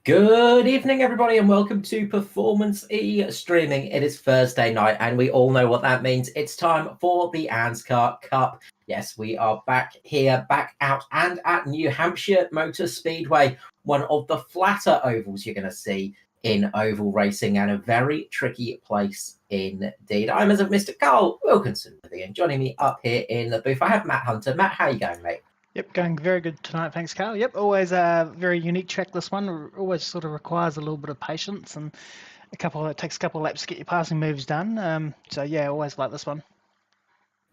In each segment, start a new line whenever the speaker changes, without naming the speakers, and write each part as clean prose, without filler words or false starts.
Good evening, everybody, and welcome to Performance E streaming. It is Thursday night, and we all know what that means. It's time for the ANZCAR Cup. Yes, we are back here, back out, and at New Hampshire Motor Speedway, one of the flatter ovals you're going to see in oval racing, and a very tricky place indeed. I'm as of Mr. Carl Wilkinson, and joining me up here in the booth, I have Matt Hunter. Matt, how you going, mate?
Yep, going very good tonight. Thanks, Carl. Yep, always a very unique track. This one always sort of requires a little bit of patience and it takes a couple of laps to get your passing moves done. So yeah, always like this one.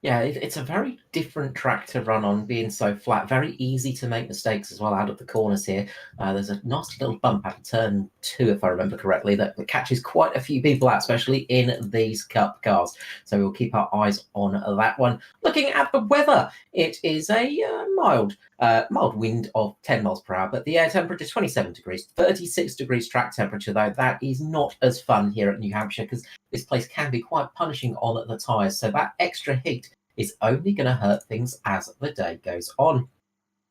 Yeah, it's a very different track to run on, being so flat. Very easy to make mistakes as well out of the corners here. There's a nasty little bump at turn 2, if I remember correctly, that catches quite a few people out, especially in these Cup cars. So we'll keep our eyes on that one. Looking at the weather, it is a mild wind of 10 miles per hour, but the air temperature is 27 degrees, 36 degrees track temperature, though. That is not as fun here at New Hampshire because this place can be quite punishing on the tyres. So that extra heat is only going to hurt things as the day goes on.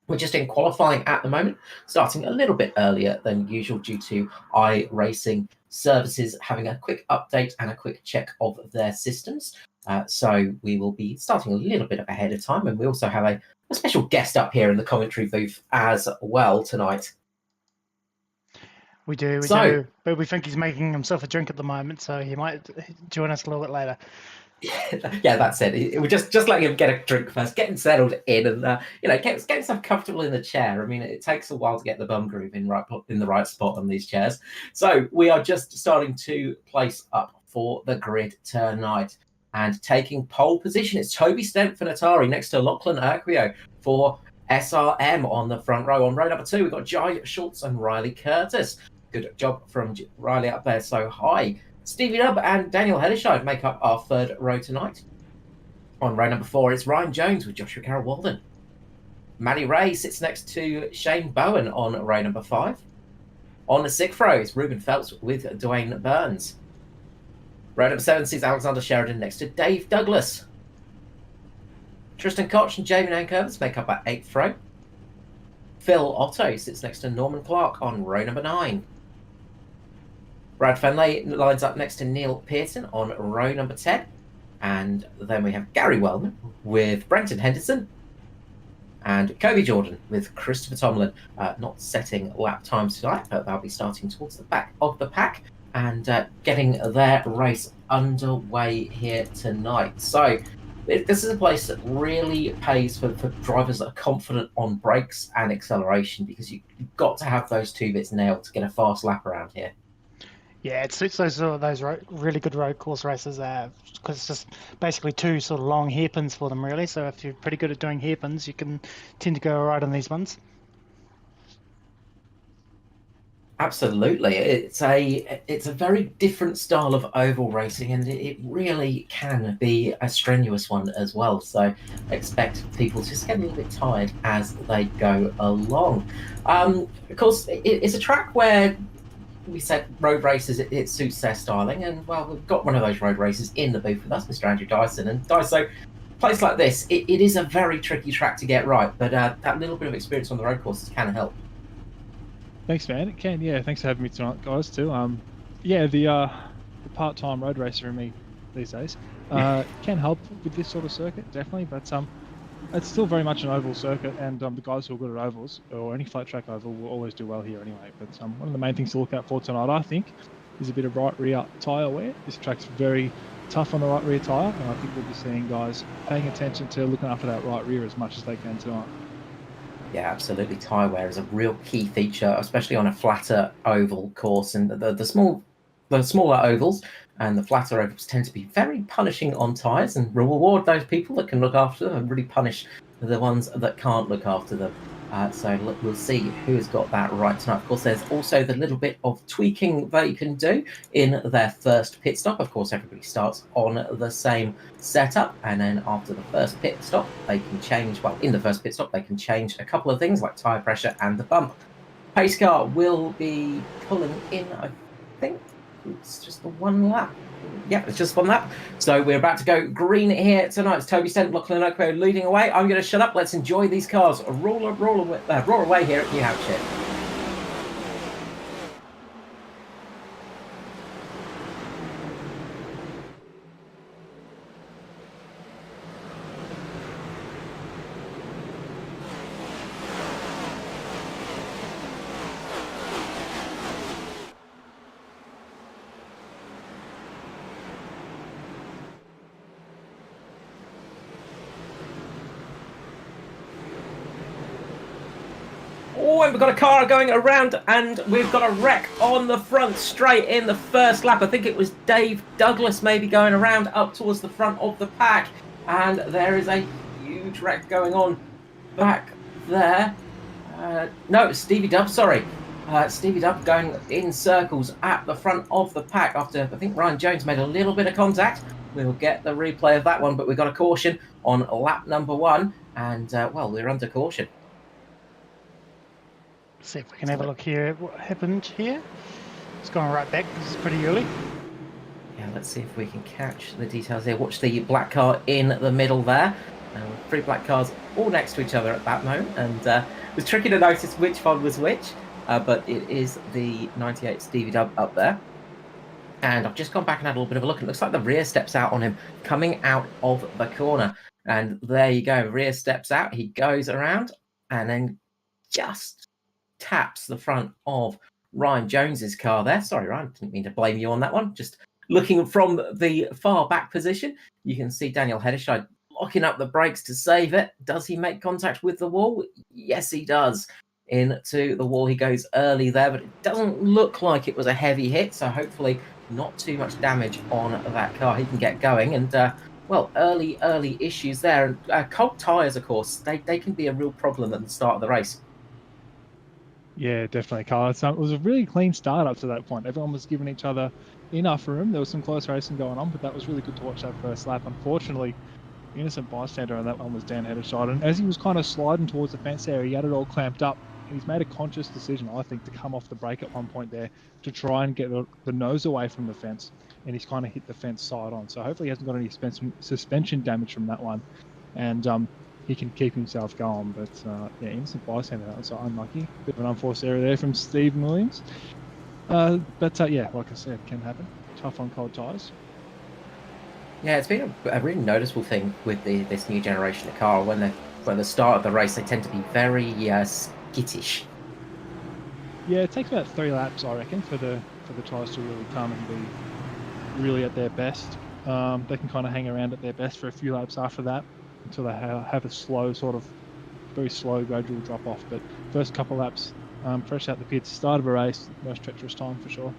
We're just in qualifying at the moment, starting a little bit earlier than usual due to iRacing Services having a quick update and a quick check of their systems. So we will be starting a little bit ahead of time, and we also have a special guest up here in the commentary booth as well tonight.
We do, but we think he's making himself a drink at the moment, so he might join us a little bit later.
Yeah, that's it. It would just letting him get a drink first, getting settled in, and get himself comfortable in the chair. I mean, it takes a while to get the bum groove in the right spot on these chairs. So we are just starting to place up for the grid tonight, and taking pole position. It's Toby Stent for Atari next to Lachlan Urquio for SRM on the front row. On row number 2, we've got Jai Schultz and Riley Curtis. Good job from Riley up there so high. Stevie Dubb and Daniel Hedderscheid make up our third row tonight. On row number 4, it's Ryan Jones with Joshua Carroll Walden. Maddie Ray sits next to Shane Bowen on row number 5. On the 6th row, it's Ruben Phelps with Dwayne Burns. Row number 7 sees Alexander Sheridan next to Dave Douglas. Tristan Koch and Jamie Nankervis make up our 8th row. Phil Otto sits next to Norman Clark on row number 9. Brad Fenley lines up next to Neil Pearson on row number 10. And then we have Gary Wellman with Brenton Henderson. And Kobe Jordan with Christopher Tomlin, not setting lap times tonight, but they'll be starting towards the back of the pack and getting their race underway here tonight. So this is a place that really pays for drivers that are confident on brakes and acceleration, because you've got to have those two bits nailed to get a fast lap around here.
Yeah, it suits those really good road course races because it's just basically two sort of long hairpins for them, really. So if you're pretty good at doing hairpins, you can tend to go all right on these ones.
Absolutely. It's a very different style of oval racing, and it really can be a strenuous one as well. So expect people to just get a little bit tired as they go along. Of course, it's a track where we said road races, it suits their styling, and well, we've got one of those road races in the booth with us, Mr. Andrew Dyson. And Dyson, a place like this, it is a very tricky track to get right, but that little bit of experience on the road courses can help.
Thanks, man. It can, yeah. Thanks for having me tonight, guys, too. Yeah, the part-time road racer in me these days can help with this sort of circuit, definitely, but it's still very much an oval circuit, and the guys who are good at ovals, or any flat track oval, will always do well here anyway. But one of the main things to look out for tonight, I think, is a bit of right rear tyre wear. This track's very tough on the right rear tyre, and I think we'll be seeing guys paying attention to looking after that right rear as much as they can tonight.
Yeah, absolutely. Tyre wear is a real key feature, especially on a flatter oval course. And the smaller ovals and the flatter ovals tend to be very punishing on tyres, and reward those people that can look after them and really punish the ones that can't look after them. So look, we'll see who has got that right tonight. Of course, there's also the little bit of tweaking they can do in their first pit stop. Of course, everybody starts on the same setup, and then after the first pit stop, they can change. Well, in the first pit stop, they can change a couple of things like tyre pressure and the bump. Pace car will be pulling in, I think it's just the one lap. Yeah, it's just one lap. So we're about to go green here tonight. It's Toby Stent, Lachlan Urquio leading away. I'm going to shut up. Let's enjoy these cars. Roll away here at New Hampshire. Oh, and we've got a car going around, and we've got a wreck on the front straight in the first lap. I think it was Dave Douglas maybe going around up towards the front of the pack, and there is a huge wreck going on back there. No, it's Stevie Dub, sorry. Stevie Dub going in circles at the front of the pack after I think Ryan Jones made a little bit of contact. We will get the replay of that one, but we've got a caution on lap number 1, and well, we're under caution.
See if we can have a look here at what happened here. It's gone right back because it's pretty early.
Yeah, let's see if we can catch the details here. Watch the black car in the middle there. 3 black cars all next to each other at that moment, and it was tricky to notice which one was which, but it is the 98 Stevie Dub up there. And I've just gone back and had a little bit of a look, and it looks like the rear steps out on him coming out of the corner. And there you go, rear steps out, he goes around and then just taps the front of Ryan Jones's car there. Sorry, Ryan, didn't mean to blame you on that one. Just looking from the far back position, you can see Daniel Hederscheid locking up the brakes to save it. Does he make contact with the wall? Yes, he does. Into the wall he goes early there, but it doesn't look like it was a heavy hit, so hopefully not too much damage on that car. He can get going, and well, early issues there. And cold tyres, of course, they can be a real problem at the start of the race.
Yeah, definitely, Carl. It was a really clean start up to that point. Everyone was giving each other enough room. There was some close racing going on, but that was really good to watch that first lap. Unfortunately, the innocent bystander on that one was Dan Hederscheid, and as he was kind of sliding towards the fence there, he had it all clamped up. And he's made a conscious decision, I think, to come off the brake at one point there to try and get the nose away from the fence, and he's kind of hit the fence side on. So hopefully he hasn't got any suspension damage from that one, and he can keep himself going. But yeah, innocent bystander, that was unlucky. Bit of an unforced error there from Steve Williams. But yeah, like I said, can happen. Tough on cold tyres.
Yeah, it's been a really noticeable thing with this new generation of car. When the start of the race, they tend to be very skittish.
Yeah, it takes about 3 laps, I reckon, for the tyres to really come and be really at their best. They can kind of hang around at their best for a few laps after that until they have a slow, sort of very slow, gradual drop off. But first couple laps, fresh out the pits, start of a race, most treacherous time for sure.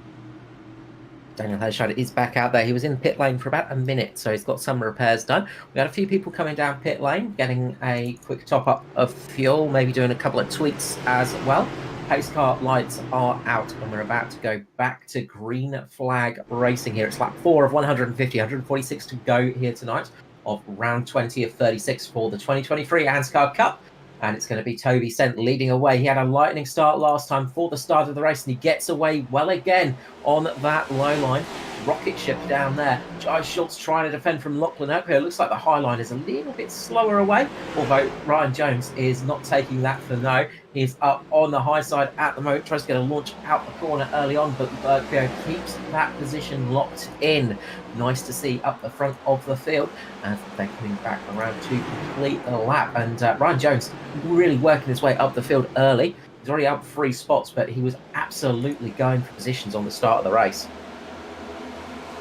Daniel Hederscheid is back out there. He was in pit lane for about a minute, so he's got some repairs done. We had a few people coming down pit lane, getting a quick top up of fuel, maybe doing a couple of tweaks as well. Pace car lights are out, and we're about to go back to green flag racing here. It's lap 4 of 150, 146 to go here tonight of round 20 of 36 for the 2023 ANZCAR Cup. And it's going to be Toby Sent leading away. He had a lightning start last time for the start of the race, and he gets away well again on that low line. Rocket ship down there. Jai Schultz trying to defend from Lachlan Oakley. It looks like the high line is a little bit slower away, although Ryan Jones is not taking that for no. He's up on the high side at the moment, tries to get a launch out the corner early on, but Berkio keeps that position locked in. Nice to see up the front of the field as they're coming back around to complete the lap. And Ryan Jones really working his way up the field early. He's already up 3 spots, but he was absolutely going for positions on the start of the race.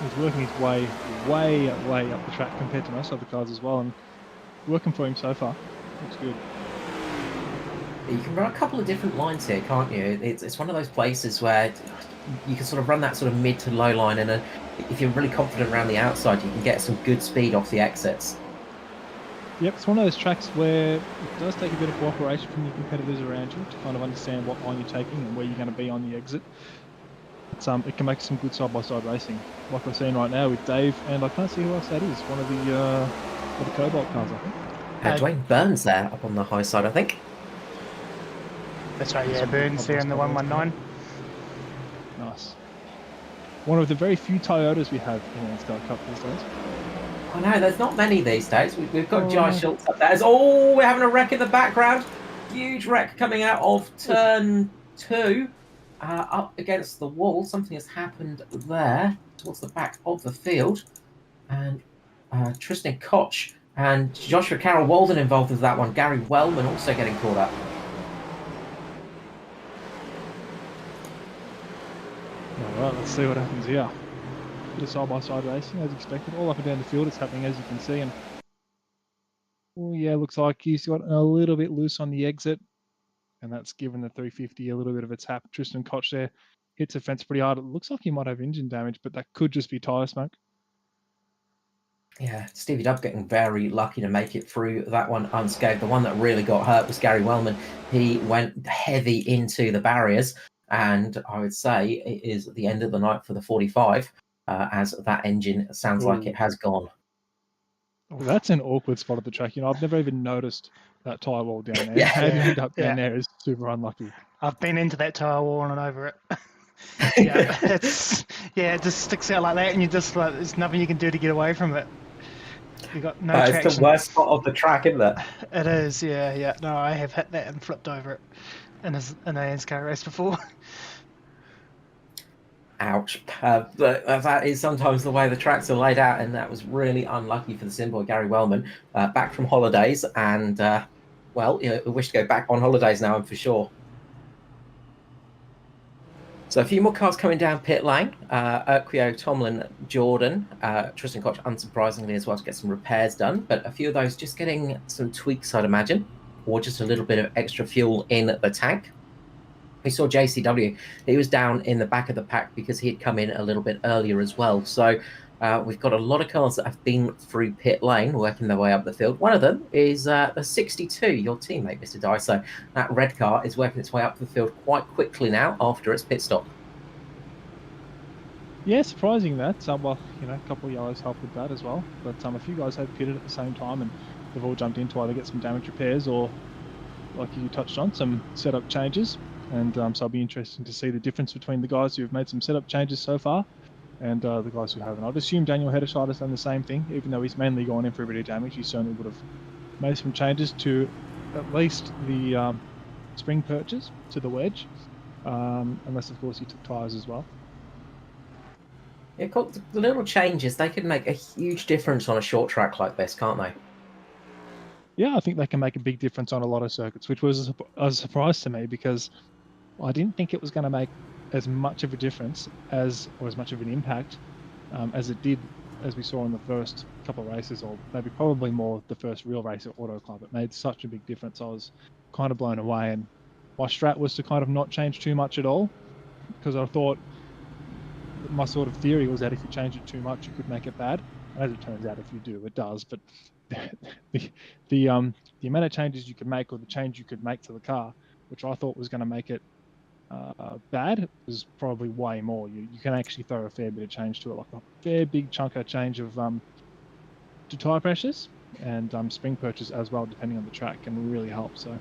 He's working his way up the track compared to most other cars as well, and working for him so far. Looks good.
You can run a couple of different lines here, can't you? It's one of those places where you can sort of run that sort of mid to low line, and if you're really confident around the outside, you can get some good speed off the exits.
Yep, it's one of those tracks where it does take a bit of cooperation from your competitors around you to kind of understand what line you're taking and where you're going to be on the exit. It can make some good side-by-side racing, like we're seeing right now with Dave, and I can't see who else that is. One of the Cobalt cars, I think.
Dwayne Burns there up on the high side, I think.
That's right, yeah, Burns there in the 119.
Nice. One of the very few Toyotas we have in the ANZCAR Cup these days.
I know, there's not many these days. We've got Jai Schultz up there. Oh, we're having a wreck in the background. Huge wreck coming out of turn 2. Up against the wall. Something has happened there towards the back of the field. And Tristan Koch and Joshua Carroll Walden involved with that one. Gary Wellman also getting caught up.
Alright, let's see what happens here. Bit of side-by-side racing as expected. All up and down the field it's happening, as you can see. And oh yeah, looks like he's got a little bit loose on the exit. and that's given the 350 a little bit of a tap. Tristan Koch there hits the fence pretty hard. It looks like he might have engine damage, but that could just be tyre smoke.
Yeah, Stevie Dubb getting very lucky to make it through that one unscathed. The one that really got hurt was Gary Wellman. He went heavy into the barriers, and I would say it is the end of the night for the 45, as that engine sounds like it has gone.
That's an awkward spot at the track. I've never even noticed that tyre wall down there.
Yeah.
How you end up down there is super unlucky.
I've been into that tyre wall and over it. Yeah, it just sticks out like that, and you just like there's nothing you can do to get away from it. You got no traction.
It's the worst spot of the track, isn't it?
It is, yeah. No, I have hit that and flipped over it in an ANZCAR race before.
Ouch. But that is sometimes the way the tracks are laid out, and that was really unlucky for the Simboy Gary Wellman, back from holidays, and we wish to go back on holidays now, and for sure. So a few more cars coming down pit lane. Urquio, Tomlin, Jordan, Tristan Koch, unsurprisingly as well, to get some repairs done. But a few of those just getting some tweaks, I'd imagine, or just a little bit of extra fuel in the tank. We saw JCW. He was down in the back of the pack because he had come in a little bit earlier as well. So we've got a lot of cars that have been through pit lane, working their way up the field. One of them is the 62, your teammate, Mr. Dye. So that red car is working its way up the field quite quickly now after its pit stop.
Yeah, surprising that. A couple of yellows helped with that as well. But a few guys have pitted at the same time, and they've all jumped in to either get some damage repairs or, like you touched on, some setup changes. And so it'll be interesting to see the difference between the guys who have made some setup changes so far and the guys who haven't. I'd assume Daniel Heddershide has done the same thing, even though he's mainly gone in for a bit of damage. He certainly would have made some changes to at least the spring perches to the wedge, unless, of course, he took tyres as well.
Yeah, the little changes, they can make a huge difference on a short track like this, can't they?
Yeah, I think they can make a big difference on a lot of circuits, which was a surprise to me because I didn't think it was going to make as much of a difference or as much of an impact as it did, as we saw in the first couple of races, or maybe probably more the first real race at Auto Club. It made such a big difference. I was kind of blown away, and my strat was to kind of not change too much at all, because I thought my sort of theory was that if you change it too much, you could make it bad. As it turns out, if you do, it does. But the amount of changes you could make, or the change you could make to the car, which I thought was going to make it bad, was probably way more. You can actually throw a fair bit of change to it, like a fair big chunk of change of to tyre pressures and spring perches as well, depending on the track, can really help. So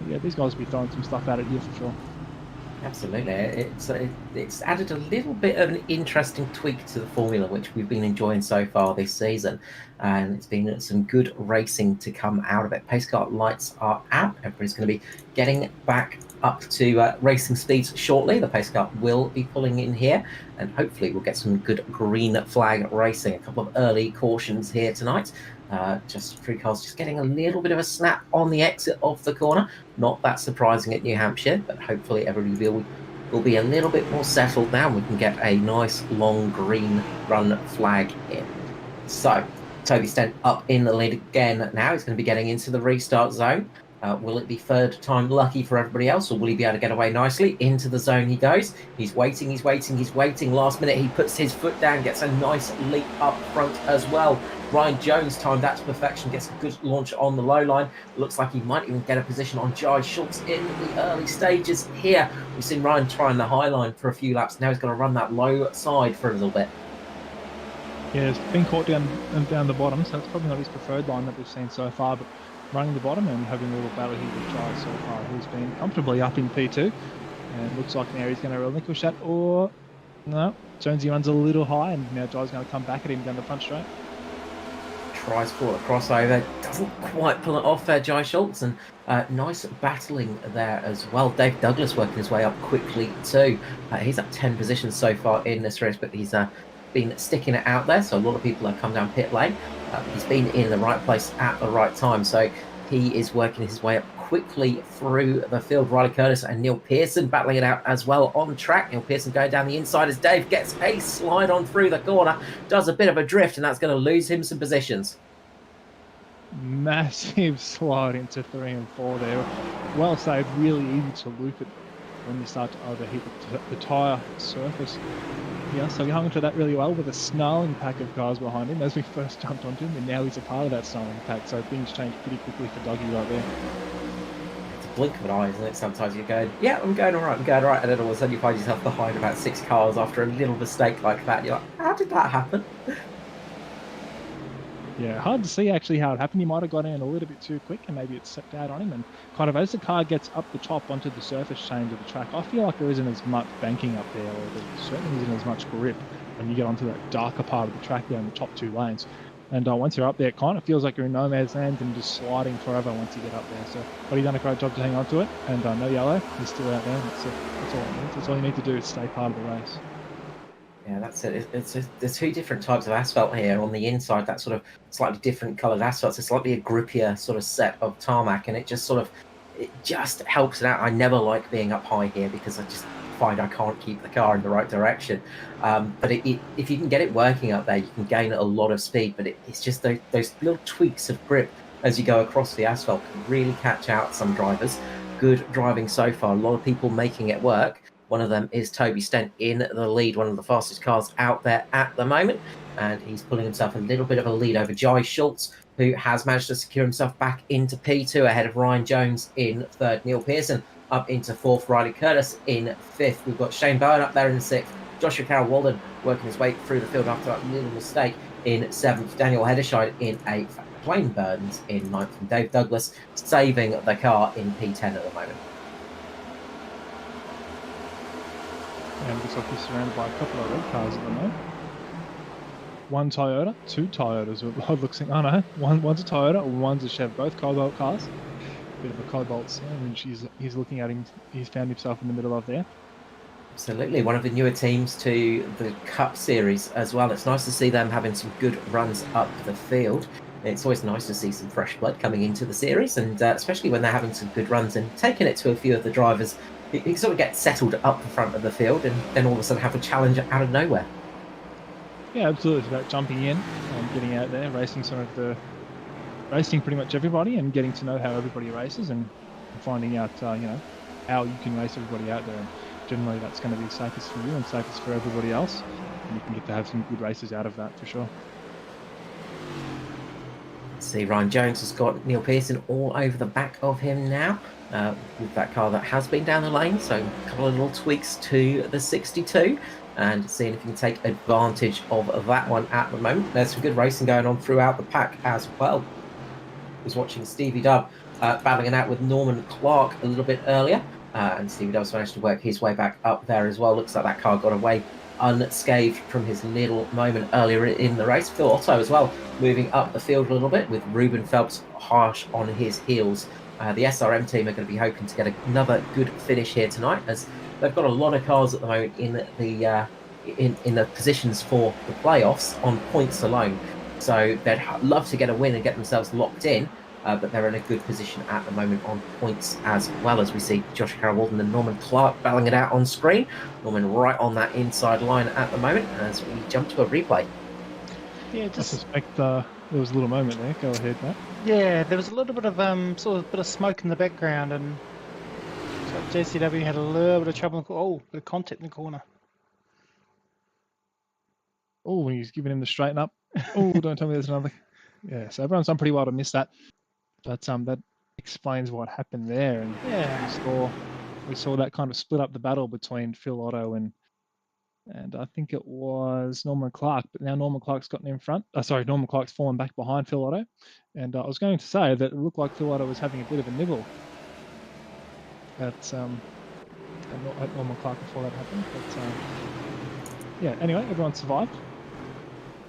these guys will be throwing some stuff at it here for sure.
Absolutely. It's added a little bit of an interesting tweak to the formula, which we've been enjoying so far this season. And it's been some good racing to come out of it. Pace car lights are out. Everybody's going to be getting back up to racing speeds shortly. The pace car will be pulling in here, and hopefully we'll get some good green flag racing. A couple of early cautions here tonight. Just three cars just getting a little bit of a snap on the exit of the corner. Not that surprising at New Hampshire, but hopefully everybody will be a little bit more settled now. We can get a nice long green run flag in. So Toby Stent up in the lead again now. He's going to be getting into the restart zone. Will it be third time lucky for everybody else, or will he be able to get away nicely? Into the zone he goes. He's waiting. Last minute, he puts his foot down, gets a nice leap up front as well. Ryan Jones timed that to perfection, gets a good launch on the low line. Looks like he might even get a position on Jai Schultz in the early stages here. We've seen Ryan trying the high line for a few laps. Now he's going to run that low side for a little bit.
Yeah, it's been caught down the bottom, so that's probably not his preferred line that we've seen so far, but running the bottom and having a little battle here with Jai so far. He's been comfortably up in P2, and it looks like now he's going to relinquish that, or no, Jonesy runs a little high, and now Jai's going to come back at him down the front straight.
Tries for a crossover, doesn't quite pull it off there, Jai Schultz, and nice battling there as well. Dave Douglas working his way up quickly too. He's up 10 positions so far in this race, but he's been sticking it out there, so a lot of people have come down pit lane. He's been in the right place at the right time, so he is working his way up quickly through the field. Riley Curtis and Neil Pearson battling it out as well on track. Neil Pearson going down the inside as Dave gets a slide on through the corner, does a bit of a drift, and that's going to lose him some positions.
massive slide into 3 and 4 there. Well saved, really easy to loop it when you start to overheat the tyre surface. Yeah, so he hung onto that really well with a snarling pack of cars behind him as we first jumped onto him, and now he's a part of that snarling pack, so things changed pretty quickly for Doggy right there.
It's a blink of an eye, isn't it? Sometimes you're going, yeah, I'm going all right, and then all of a sudden you find yourself behind about 6 cars after a little mistake like that. You're like, how did that happen?
Yeah, hard to see actually how it happened. He might have got in a little bit too quick and maybe it stepped out on him, and kind of as the car gets up the top onto the surface change of the track, I feel like there isn't as much banking up there, or there certainly isn't as much grip when you get onto that darker part of the track there in the top 2 lanes. And once you're up there, it kind of feels like you're in no man's land and just sliding forever once you get up there. So, but he's done a great job to hang on to it, and no yellow, he's still out there. That's all it needs. That's all you need to do is stay part of the race.
Yeah, that's it. There's 2 different types of asphalt here. On the inside, that sort of slightly different coloured asphalt. It's slightly a grippier sort of set of tarmac, and it just helps it out. I never like being up high here because I just find I can't keep the car in the right direction. But if you can get it working up there, you can gain a lot of speed. But it's just those little tweaks of grip as you go across the asphalt can really catch out some drivers. Good driving so far. A lot of people making it work. One of them is Toby Stent in the lead, one of the fastest cars out there at the moment. And he's pulling himself a little bit of a lead over Jai Schultz, who has managed to secure himself back into P2 ahead of Ryan Jones in 3rd. Neil Pearson up into 4th. Riley Curtis in 5th. We've got Shane Bowen up there in 6th. Joshua Carroll Walden working his way through the field after that little mistake in 7th. Daniel Hederscheid in 8th. Dwayne Burns in 9th. And Dave Douglas saving the car in P10 at the moment.
And looks like he's surrounded by a couple of red cars at the moment. 1 Toyota, 2 Toyotas. It looks like, oh no, one's a Toyota, one's a Chev. Both Cobalt cars. Bit of a Cobalt sandwich he's looking at him. He's found himself in the middle of there.
Absolutely, one of the newer teams to the Cup Series as well. It's nice to see them having some good runs up the field. It's always nice to see some fresh blood coming into the series, and especially when they're having some good runs and taking it to a few of the drivers. You sort of get settled up the front of the field and then all of a sudden have a challenge out of nowhere.
Yeah, absolutely. It's about jumping in and getting out there, racing pretty much everybody and getting to know how everybody races and finding out, how you can race everybody out there. And generally that's going to be safest for you and safest for everybody else. And you can get to have some good races out of that for sure.
See, Ryan Jones has got Neil Pearson all over the back of him now. With that car that has been down the lane, so a couple of little tweaks to the 62 and seeing if you can take advantage of that one at the moment. There's some good racing going on throughout the pack as well. I was watching Stevie Dubb battling it out with Norman Clark a little bit earlier, and Stevie Dubb's managed to work his way back up there as well. Looks like that car got away unscathed from his little moment earlier in the race. Phil Otto as well moving up the field a little bit with Ruben Phelps harsh on his heels. The SRM team are going to be hoping to get another good finish here tonight, as they've got a lot of cars at the moment in the positions for the playoffs on points alone. So they'd love to get a win and get themselves locked in, but they're in a good position at the moment on points as well, as we see Josh Carroll Walden and Norman Clark battling it out on screen. Norman right on that inside line at the moment as we jump to a replay.
Yeah,
I suspect there was a little moment there. Go ahead, Matt.
Yeah, there was a little bit of bit of smoke in the background, and so JCW had a little bit of trouble. Bit of contact in the corner.
Oh, he's giving him the straighten up. Oh, don't tell me there's another. Yeah, so everyone's done pretty well to miss that, but that explains what happened there. And
yeah,
we saw that kind of split up the battle between Phil Otto and I think it was Norman Clark, but now Norman Clark's gotten in front. Norman Clark's fallen back behind Phil Otto. And I was going to say that it looked like Phil Otto was having a bit of a nibble at Norman Clark before that happened. But anyway, everyone survived.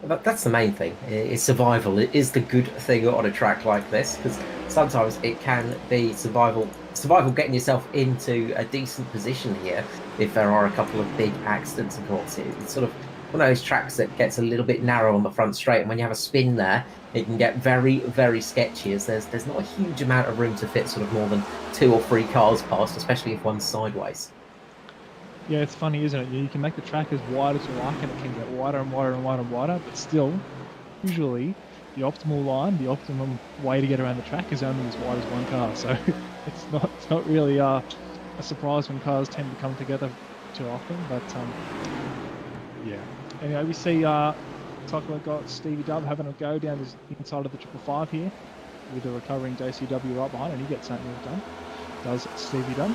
That's the main thing, is survival. It is the good thing on a track like this, because sometimes it can be survival getting yourself into a decent position here if there are a couple of big accidents, of course. It's sort of one of those tracks that gets a little bit narrow on the front straight, and when you have a spin there, it can get very, very sketchy, as there's not a huge amount of room to fit sort of more than 2 or 3 cars past, especially if one's sideways.
Yeah, it's funny, isn't it? You can make the track as wide as you like, and it can get wider and wider and wider and wider, but still, usually, the optimal line, the optimum way to get around the track is only as wide as one car. So it's not really a surprise when cars tend to come together too often. But yeah. Anyway, we see Tucker got Stevie Dub having a go down the inside of the 555 here with a recovering JCW right behind, and he gets something done. Does Stevie Dub?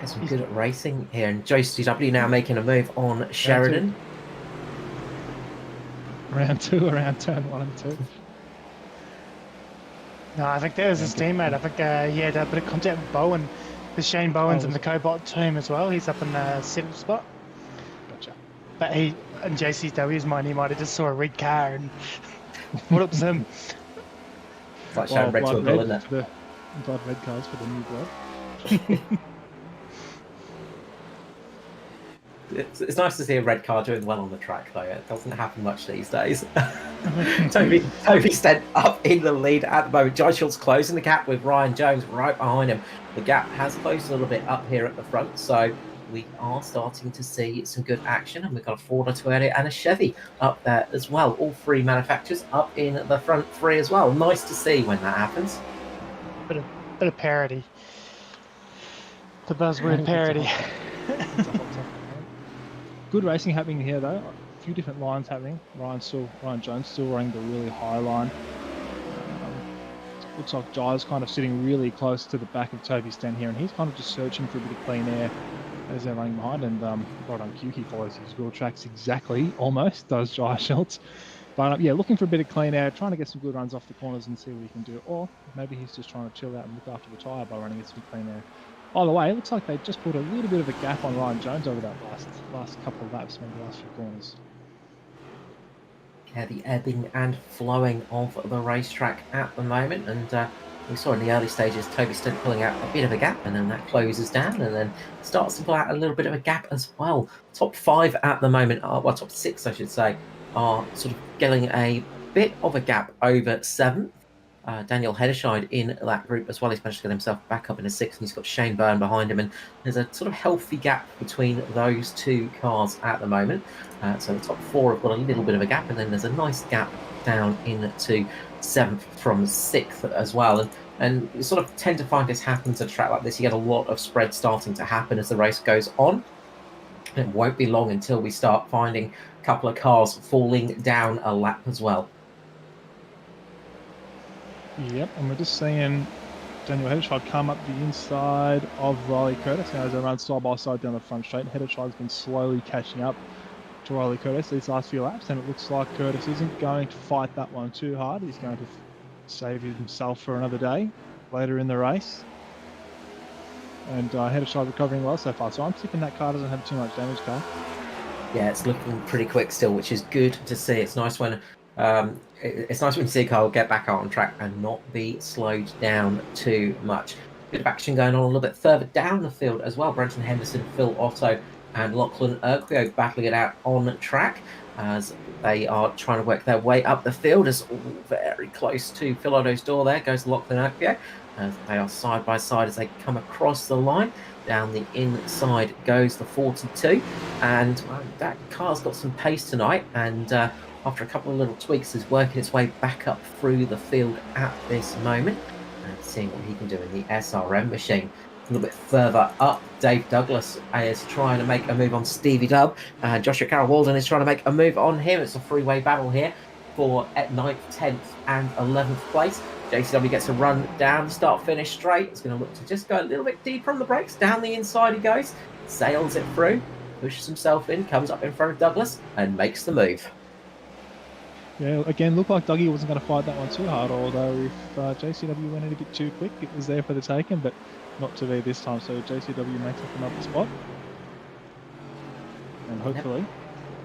Guess we're good at racing here, and JCW now making a move on Sheridan.
Round two around turn 1 and 2.
No, I think there's his teammate. I think he had a bit of contact with Bowen. There's Shane Bowen's in the Cobot team as well. He's up in the 7th spot.
Gotcha.
But he, in JCW's mind, he might have just saw a red car and what up to him.
It's like showing red to a bull, isn't it?
Blood red cars for the new blood.
It's nice to see a red car doing well on the track, though. It doesn't happen much these days. Toby Stent up in the lead at the moment. John Schultz closing the gap with Ryan Jones right behind him. The gap has closed a little bit up here at the front, so we are starting to see some good action. And we've got a Ford, a Toyota, and a Chevy up there as well. All three manufacturers up in the front three as well. Nice to see when that happens.
Bit of parody. The buzzword parody.
Good racing happening here, though. A few different lines happening. Ryan Jones still running the really high line. Looks like Jai's kind of sitting really close to the back of Toby Stent here, and he's kind of just searching for a bit of clean air as they're running behind. And right on cue, he follows his wheel tracks exactly, almost, does Jai Schultz. But yeah, looking for a bit of clean air, trying to get some good runs off the corners and see what he can do. Or maybe he's just trying to chill out and look after the tyre by running it some clean air. Either way, it looks like they just put a little bit of a gap on Ryan Jones over that last couple of laps, maybe the last few corners.
Yeah, the ebbing and flowing of the racetrack at the moment, and we saw in the early stages Toby Stent pulling out a bit of a gap, and then that closes down and then starts to pull out a little bit of a gap as well. Top 5 at the moment, well, top 6 I should say, are sort of getting a bit of a gap over 7th. Daniel Hederscheid in that group as well. He's managed to get himself back up in a 6th, and he's got Shane Byrne behind him, and there's a sort of healthy gap between those two cars at the moment. So the top 4 have got a little bit of a gap, and then there's a nice gap down into 7th from 6th as well. And you sort of tend to find this happens at a track like this. You get a lot of spread starting to happen as the race goes on. It won't be long until we start finding a couple of cars falling down a lap as well.
Yep, and we're just seeing Daniel Hederscheid come up the inside of Riley Curtis now as they run side by side down the front straight. Hederscheid's been slowly catching up to Riley Curtis these last few laps, and it looks like Curtis isn't going to fight that one too hard. He's going to save himself for another day later in the race. And Hederscheid recovering well so far, so I'm thinking that car doesn't have too much damage, Carl.
Yeah, it's looking pretty quick still, which is good to see. It's nice when you see a car get back out on track and not be slowed down too much. Bit of action going on a little bit further down the field as well. Brenton Henderson, Phil Otto, and Lachlan Urquio battling it out on track as they are trying to work their way up the field. As very close to Phil Otto's door there goes Lachlan Urquio, as they are side by side as they come across the line. Down the inside goes the 42, and that car's got some pace tonight, and after a couple of little tweaks is working its way back up through the field at this moment, and seeing what he can do in the SRM machine. A little bit further up, Dave Douglas is trying to make a move on Stevie Dub, and Joshua Carroll Walden is trying to make a move on him. It's a three-way battle here for at 9th, 10th and 11th place. JCW gets a run down, start-finish straight. It's going to look to just go a little bit deeper on the brakes. Down the inside he goes, sails it through, pushes himself in, comes up in front of Douglas and makes the move.
Yeah, again, looked like Dougie wasn't going to fight that one too hard, although if JCW went in a bit too quick, it was there for the taking, but not to be this time, so JCW makes up another spot. And hopefully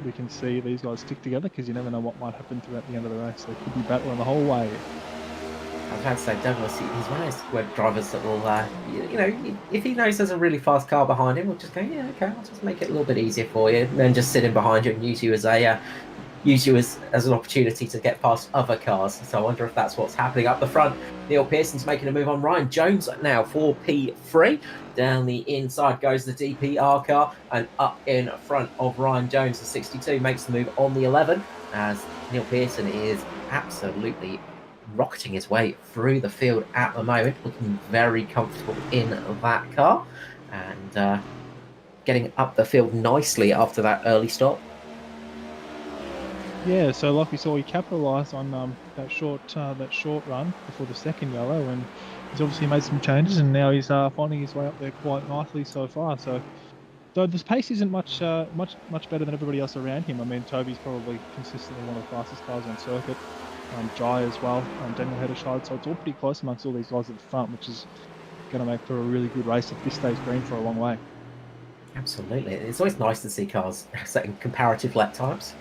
we can see these guys stick together, because you never know what might happen throughout the end of the race. They could be battling the whole way.
I was about to say, Douglas, he's one of those web drivers that will, if he knows there's a really fast car behind him, we'll just go, yeah, okay, I'll just make it a little bit easier for you, and then just sit in behind you and use you as an opportunity to get past other cars. So I wonder if that's what's happening up the front. Neil Pearson's making a move on Ryan Jones now for P3. Down the inside goes the DPR car, and up in front of Ryan Jones, the 62 makes the move on the 11. as Neil Pearson is absolutely rocketing his way through the field at the moment, looking very comfortable in that car, and getting up the field nicely after that early stop.
Yeah, so like we saw, he capitalised on that short run before the second yellow, and he's obviously made some changes, and now he's finding his way up there quite nicely so far. So this pace isn't much better than everybody else around him. I mean, Toby's probably consistently one of the fastest cars on circuit. Jai as well, Daniel Hedershide. So it's all pretty close amongst all these guys at the front, which is going to make for a really good race if this stays green for a long way.
Absolutely, it's always nice to see cars setting comparative lap times.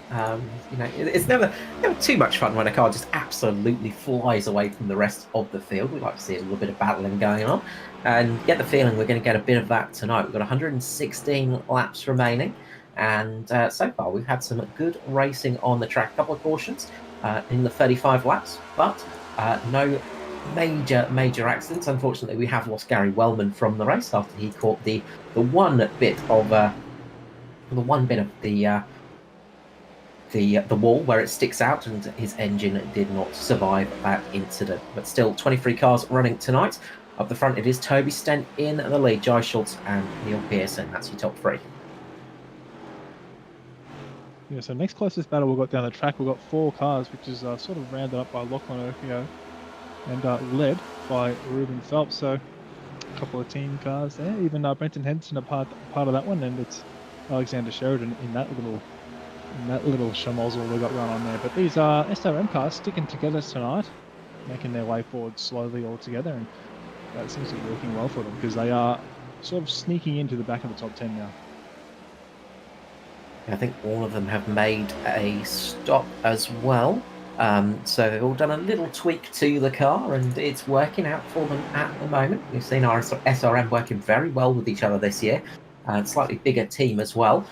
It's never too much fun when a car just absolutely flies away from the rest of the field. We like to see a little bit of battling going on, and get the feeling we're going to get a bit of that tonight. We've got 116 laps remaining, and so far we've had some good racing on the track. A couple of cautions in the 35 laps, but no major accidents. Unfortunately, we have lost Gary Wellman from the race after he caught the one bit of the wall where it sticks out, and his engine did not survive that incident. But still, 23 cars running tonight. Up the front, it is Toby Stent in the lead, Jai Schultz and Neil Pearson. That's your top three.
Yeah, so next closest battle we've got down the track, we've got 4 cars, which is sort of rounded up by Lachlan Urquio and led by Ruben Phelps. So a couple of team cars there. Even Brenton Henderson a part of that one, and it's Alexander Sheridan in that little schmozzle we got run on there. But these are SRM cars sticking together tonight, making their way forward slowly all together, and that seems to be working well for them because they are sort of sneaking into the back of the top 10 now.
I think all of them have made a stop as well. So they've all done a little tweak to the car, and it's working out for them at the moment. We've seen our SRM working very well with each other this year. Slightly bigger team as well,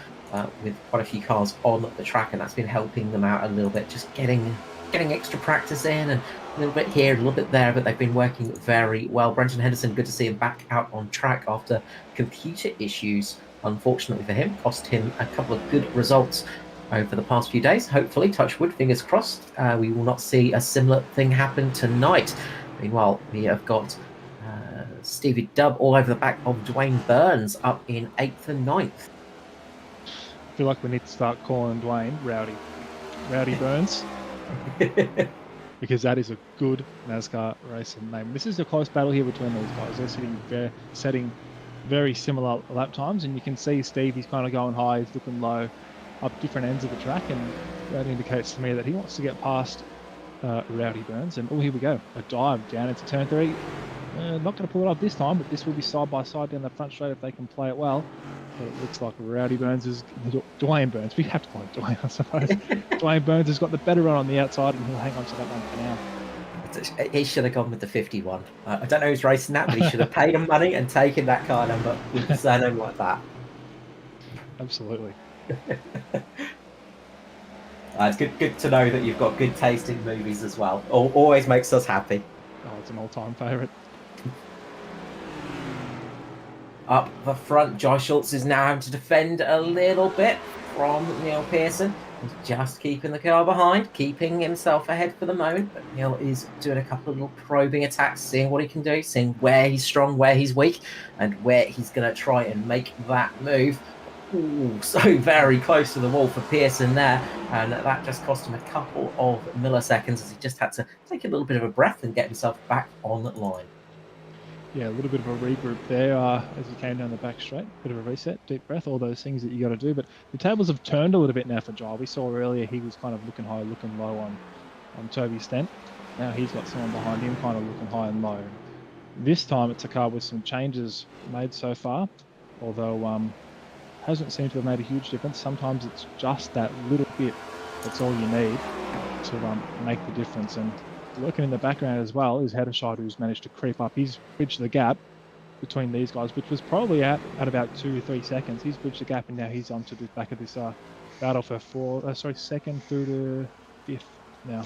with quite a few cars on the track, and that's been helping them out a little bit, just getting extra practice in, and a little bit here, a little bit there, but they've been working very well. Brenton Henderson, good to see him back out on track after computer issues, unfortunately for him, cost him a couple of good results over the past few days. Hopefully, touch wood, fingers crossed, we will not see a similar thing happen tonight. Meanwhile, we have got Stevie Dubb all over the back of Dwayne Burns up in 8th and 9th.
I feel like we need to start calling Dwayne Rowdy Burns. Because that is a good NASCAR racing name. This is a close battle here between these guys. They're setting very similar lap times, and you can see Steve, he's kind of going high, he's looking low up different ends of the track, and that indicates to me that he wants to get past Rowdy Burns. And here we go, a dive down into turn 3. Not going to pull it off this time, but this will be side by side down the front straight if they can play it well. But it looks like Dwayne Burns, we have to call it Dwayne, I suppose. Dwayne Burns has got the better run on the outside, and he'll hang on to that one for now.
He should have gone with the 51. I don't know who's racing that, but he should have paid him money and taken that car number with the surname like that.
Absolutely.
It's good to know that you've got good taste in movies as well. Always makes us happy.
Oh, it's an all-time favourite.
Up the front, Jai Schultz is now having to defend a little bit from Neil Pearson. He's just keeping the car behind, keeping himself ahead for the moment. But Neil is doing a couple of little probing attacks, seeing what he can do, seeing where he's strong, where he's weak, and where he's going to try and make that move. Ooh, so very close to the wall for Pearson there, and that just cost him a couple of milliseconds as he just had to take a little bit of a breath and get himself back on the line.
Yeah, a little bit of a regroup there as he came down the back straight. Bit of a reset, deep breath, all those things that you got to do. But the tables have turned a little bit now for Jai. We saw earlier he was kind of looking high, looking low on Toby Stent. Now he's got someone behind him kind of looking high and low. This time it's a car with some changes made so far, although hasn't seemed to have made a huge difference. Sometimes it's just that little bit that's all you need to make the difference. And working in the background as well is Hedershide, who's managed to creep up. He's bridged the gap between these guys, which was probably at about 2 or 3 seconds. He's bridged the gap, and now he's onto the back of this battle for second through to 5th now.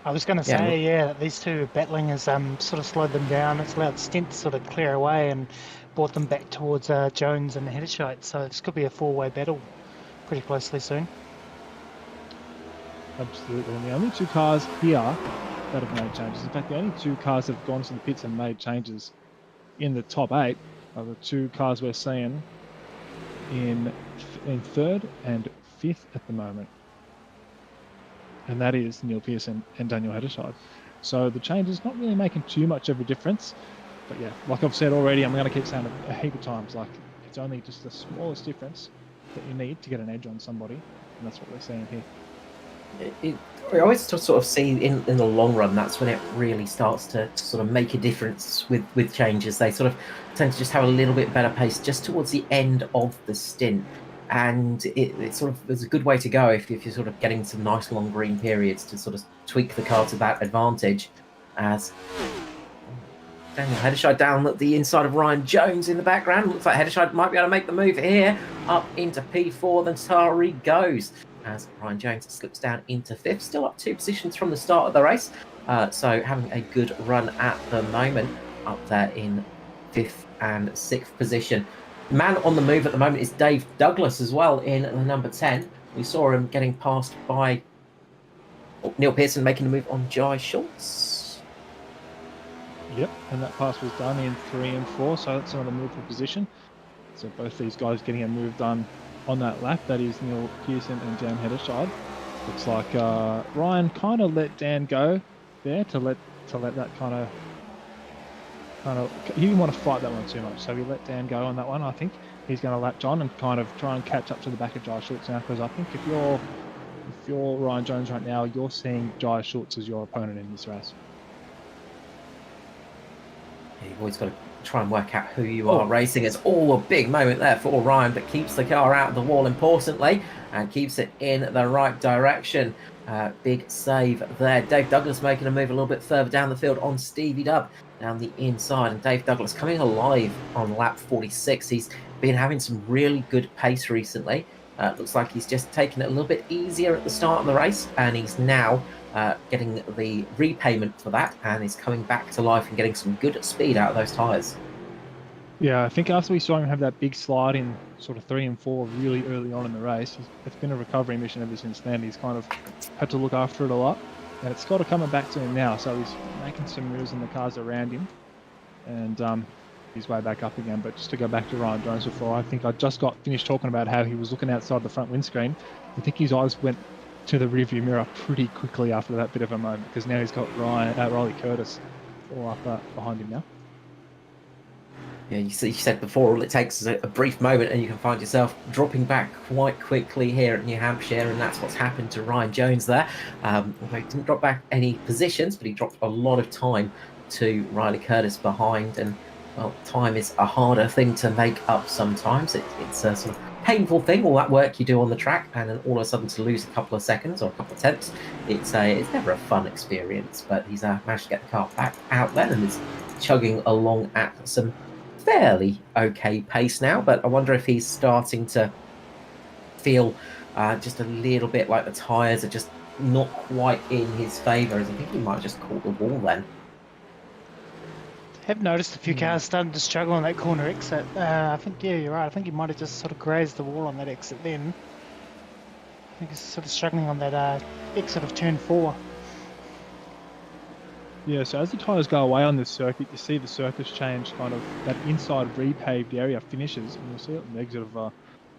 I was going to say, yeah, these two battling has sort of slowed them down. It's allowed Stint to sort of clear away and brought them back towards Jones and Hedershide. So this could be a 4-way battle pretty closely soon.
Absolutely. And the only two cars here that have made changes, in fact, the only two cars that have gone to the pits and made changes in the top 8 are the two cars we're seeing in third and fifth at the moment. And that is Neil Pearson and Daniel Heddershide. So the change is not really making too much of a difference. But yeah, like I've said already, I'm going to keep saying it a heap of times, like it's only just the smallest difference that you need to get an edge on somebody. And that's what we're seeing here.
I always sort of see in the long run, that's when it really starts to sort of make a difference with changes. They sort of tend to just have a little bit better pace just towards the end of the stint. And it sort of is a good way to go if you're sort of getting some nice long green periods to sort of tweak the car to that advantage. As Daniel Heddershide down at the inside of Ryan Jones in the background. Looks like Heddershide might be able to make the move here. Up into P4, then Tari goes. As Ryan Jones slips down into 5th. Still up 2 positions from the start of the race. So having a good run at the moment. Up there in 5th and 6th position. Man on the move at the moment is Dave Douglas as well in the number 10. We saw him getting passed by Neil Pearson making a move on Jai Schultz.
Yep, and that pass was done in 3 and 4, so that's another move for position. So both these guys getting a move done on that lap. That is Neil Pearson and Dan Heddershide. Looks like Ryan kind of let Dan go there to let that kind of he didn't want to fight that one too much, so he let Dan go on that one. I think he's going to lap John and kind of try and catch up to the back of Jai Schultz now, because I think if you're Ryan Jones right now, you're seeing Jai Schultz as your opponent in this race.
You've always got to try and work out who you are racing. It's all a big moment there for Ryan, but keeps the car out of the wall importantly and keeps it in the right direction. Big save there. Dave Douglas making a move a little bit further down the field on Stevie Dubb down the inside, and Dave Douglas coming alive on lap 46. He's been having some really good pace recently. Looks like he's just taken it a little bit easier at the start of the race, and he's now getting the repayment for that, and he's coming back to life and getting some good speed out of those tyres.
Yeah, I think after we saw him have that big slide in sort of 3 and 4 really early on in the race, it's been a recovery mission ever since then. He's kind of had to look after it a lot, and it's got to coming back to him now. So he's making some moves in the cars around him, and he's way back up again. But just to go back to Ryan Jones before, I think I just got finished talking about how he was looking outside the front windscreen. I think his eyes went to the rearview mirror pretty quickly after that bit of a moment, because now he's got Riley Curtis all up behind him now.
Yeah, you said before, all it takes is a brief moment and you can find yourself dropping back quite quickly here at New Hampshire, and that's what's happened to Ryan Jones there. Although he didn't drop back any positions, but he dropped a lot of time to Riley Curtis behind, and well, time is a harder thing to make up sometimes. It's a sort of painful thing, all that work you do on the track, and then all of a sudden to lose a couple of seconds or a couple of tenths, it's never a fun experience. But he's managed to get the car back out then and is chugging along at some fairly okay pace now. But I wonder if he's starting to feel just a little bit like the tyres are just not quite in his favour, as I think he might have just caught the wall then.
Have noticed a few cars starting to struggle on that corner exit. I think, yeah, you're right. I think he might have just sort of grazed the wall on that exit then. I think he's sort of struggling on that exit of turn 4.
Yeah, so as the tyres go away on this circuit, you see the surface change, kind of that inside repaved area finishes, and you'll see it on the exit of, what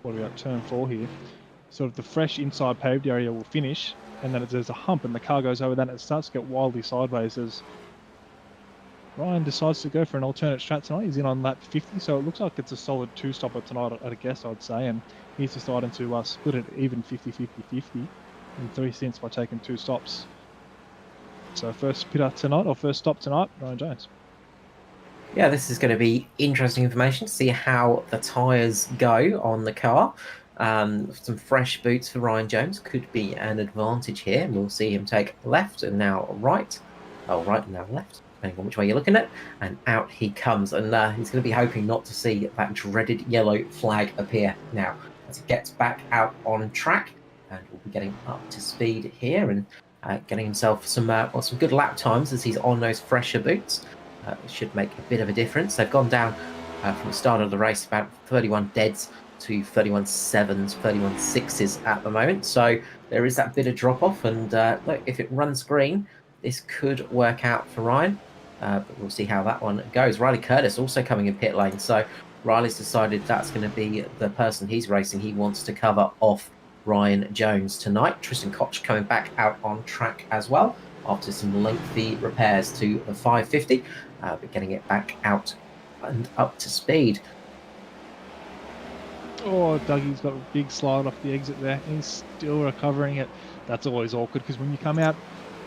are we at, turn 4 here. Sort of the fresh inside paved area will finish, and then there's a hump and the car goes over that and it starts to get wildly sideways as Ryan decides to go for an alternate strat tonight. He's in on lap 50, so it looks like it's a solid 2-stopper tonight at a guess, I'd say, and he's deciding to split it even 50-50-50 in 3 stints by taking 2 stops. So first stop tonight, Ryan Jones.
Yeah, this is going to be interesting information to see how the tyres go on the car. Some fresh boots for Ryan Jones could be an advantage here. We'll see him take left and now right. Oh, right and now left, depending on which way you're looking at. And out he comes. And he's going to be hoping not to see that dreaded yellow flag appear now as he gets back out on track. And we'll be getting up to speed here and getting himself some good lap times as he's on those fresher boots. It should make a bit of a difference. They've gone down from the start of the race about 31 deads to 31.7s, 31.6s at the moment. So there is that bit of drop off. And look, if it runs green, this could work out for Ryan. But we'll see how that one goes. Riley Curtis also coming in pit lane. So Riley's decided that's going to be the person he's racing. He wants to cover off Ryan Jones tonight. Tristan Koch coming back out on track as well after some lengthy repairs to the 550, but getting it back out and up to speed.
Oh, Dougie's got a big slide off the exit there. He's still recovering it. That's always awkward because when you come out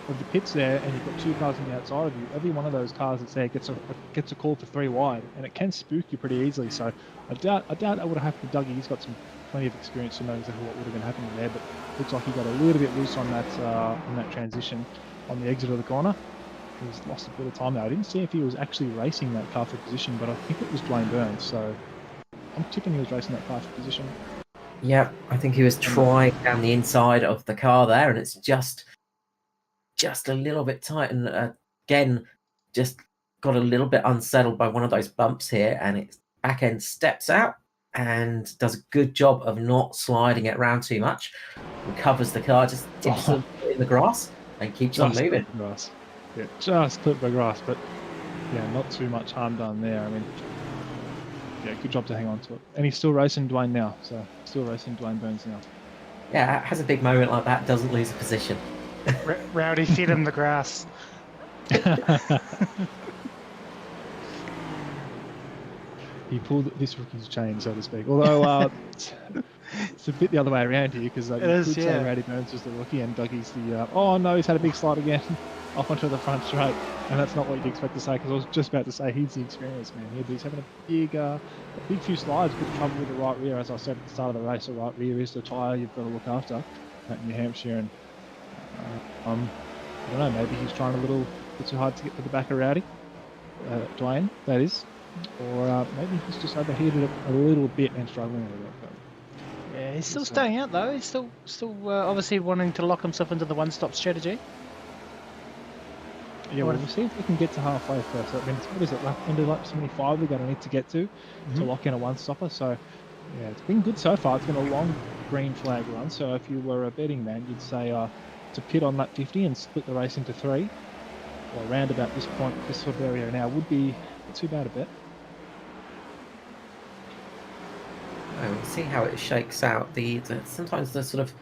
of the pits there and you've got two cars on the outside of you, every one of those cars that's there gets a call for 3 wide, and it can spook you pretty easily. So I doubt that would have happened to Dougie. He's got plenty of experience to know exactly what would have been happening there, but looks like he got a little bit loose on that transition on the exit of the corner. He's lost a bit of time there. I didn't see if he was actually racing that car for position, but I think it was Dwayne Burns. So I'm tipping he was racing that car for position.
Yeah, I think he was trying down the inside of the car there, and it's just a little bit tight. And again, just got a little bit unsettled by one of those bumps here, and its back end steps out and does a good job of not sliding it around too much. Recovers the car, just dips it in the grass and keeps on moving.
Grass. Yeah, just clipped the grass, but yeah, not too much harm done there. I mean, yeah, good job to hang on to it. And he's still racing Dwayne now, so still racing Dwayne Burns now.
Yeah, has a big moment like that, doesn't lose a position.
Rowdy feed him the grass.
He pulled this rookie's chain, so to speak. Although it's a bit the other way around here because you could say Rowdy Burns was the rookie and Dougie's the. Oh no, he's had a big slide again off onto the front straight, and that's not what you'd expect to say because I was just about to say he's the experienced man here, but he's having a big few slides. Good trouble with the right rear, as I said at the start of the race. The right rear is the tyre you've got to look after at New Hampshire, and I don't know, maybe he's trying a little bit too hard to get to the back of Rowdy, Dwayne, that is. Or maybe he's just overheated it a little bit and struggling a little bit. But
yeah, he's still staying out though. He's still obviously wanting to lock himself into the one-stop strategy.
Yeah, well, we'll see if we can get to halfway first. I mean, what is it, end of lap 75 we're going to need to get to lock in a one-stopper. So, yeah, it's been good so far. It's been a long green flag run. So if you were a betting man, you'd say to pit on lap 50 and split the race into 3, or around about this point, this sort of area now, would be not too bad a bet.
We'll see how it shakes out. Sometimes the sort of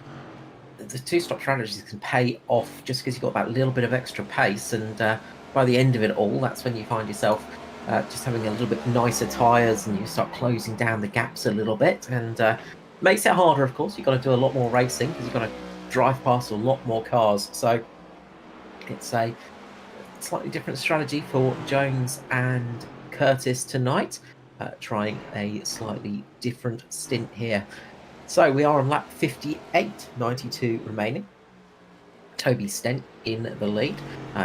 the two-stop strategies can pay off just because you've got that little bit of extra pace, and by the end of it all, that's when you find yourself just having a little bit nicer tyres and you start closing down the gaps a little bit, and makes it harder, of course. You've got to do a lot more racing because you've got to drive past a lot more cars. So it's a slightly different strategy for Jones and Curtis tonight. Trying a slightly different stint here. So we are on lap 58, 92 remaining. Toby Stent in the lead.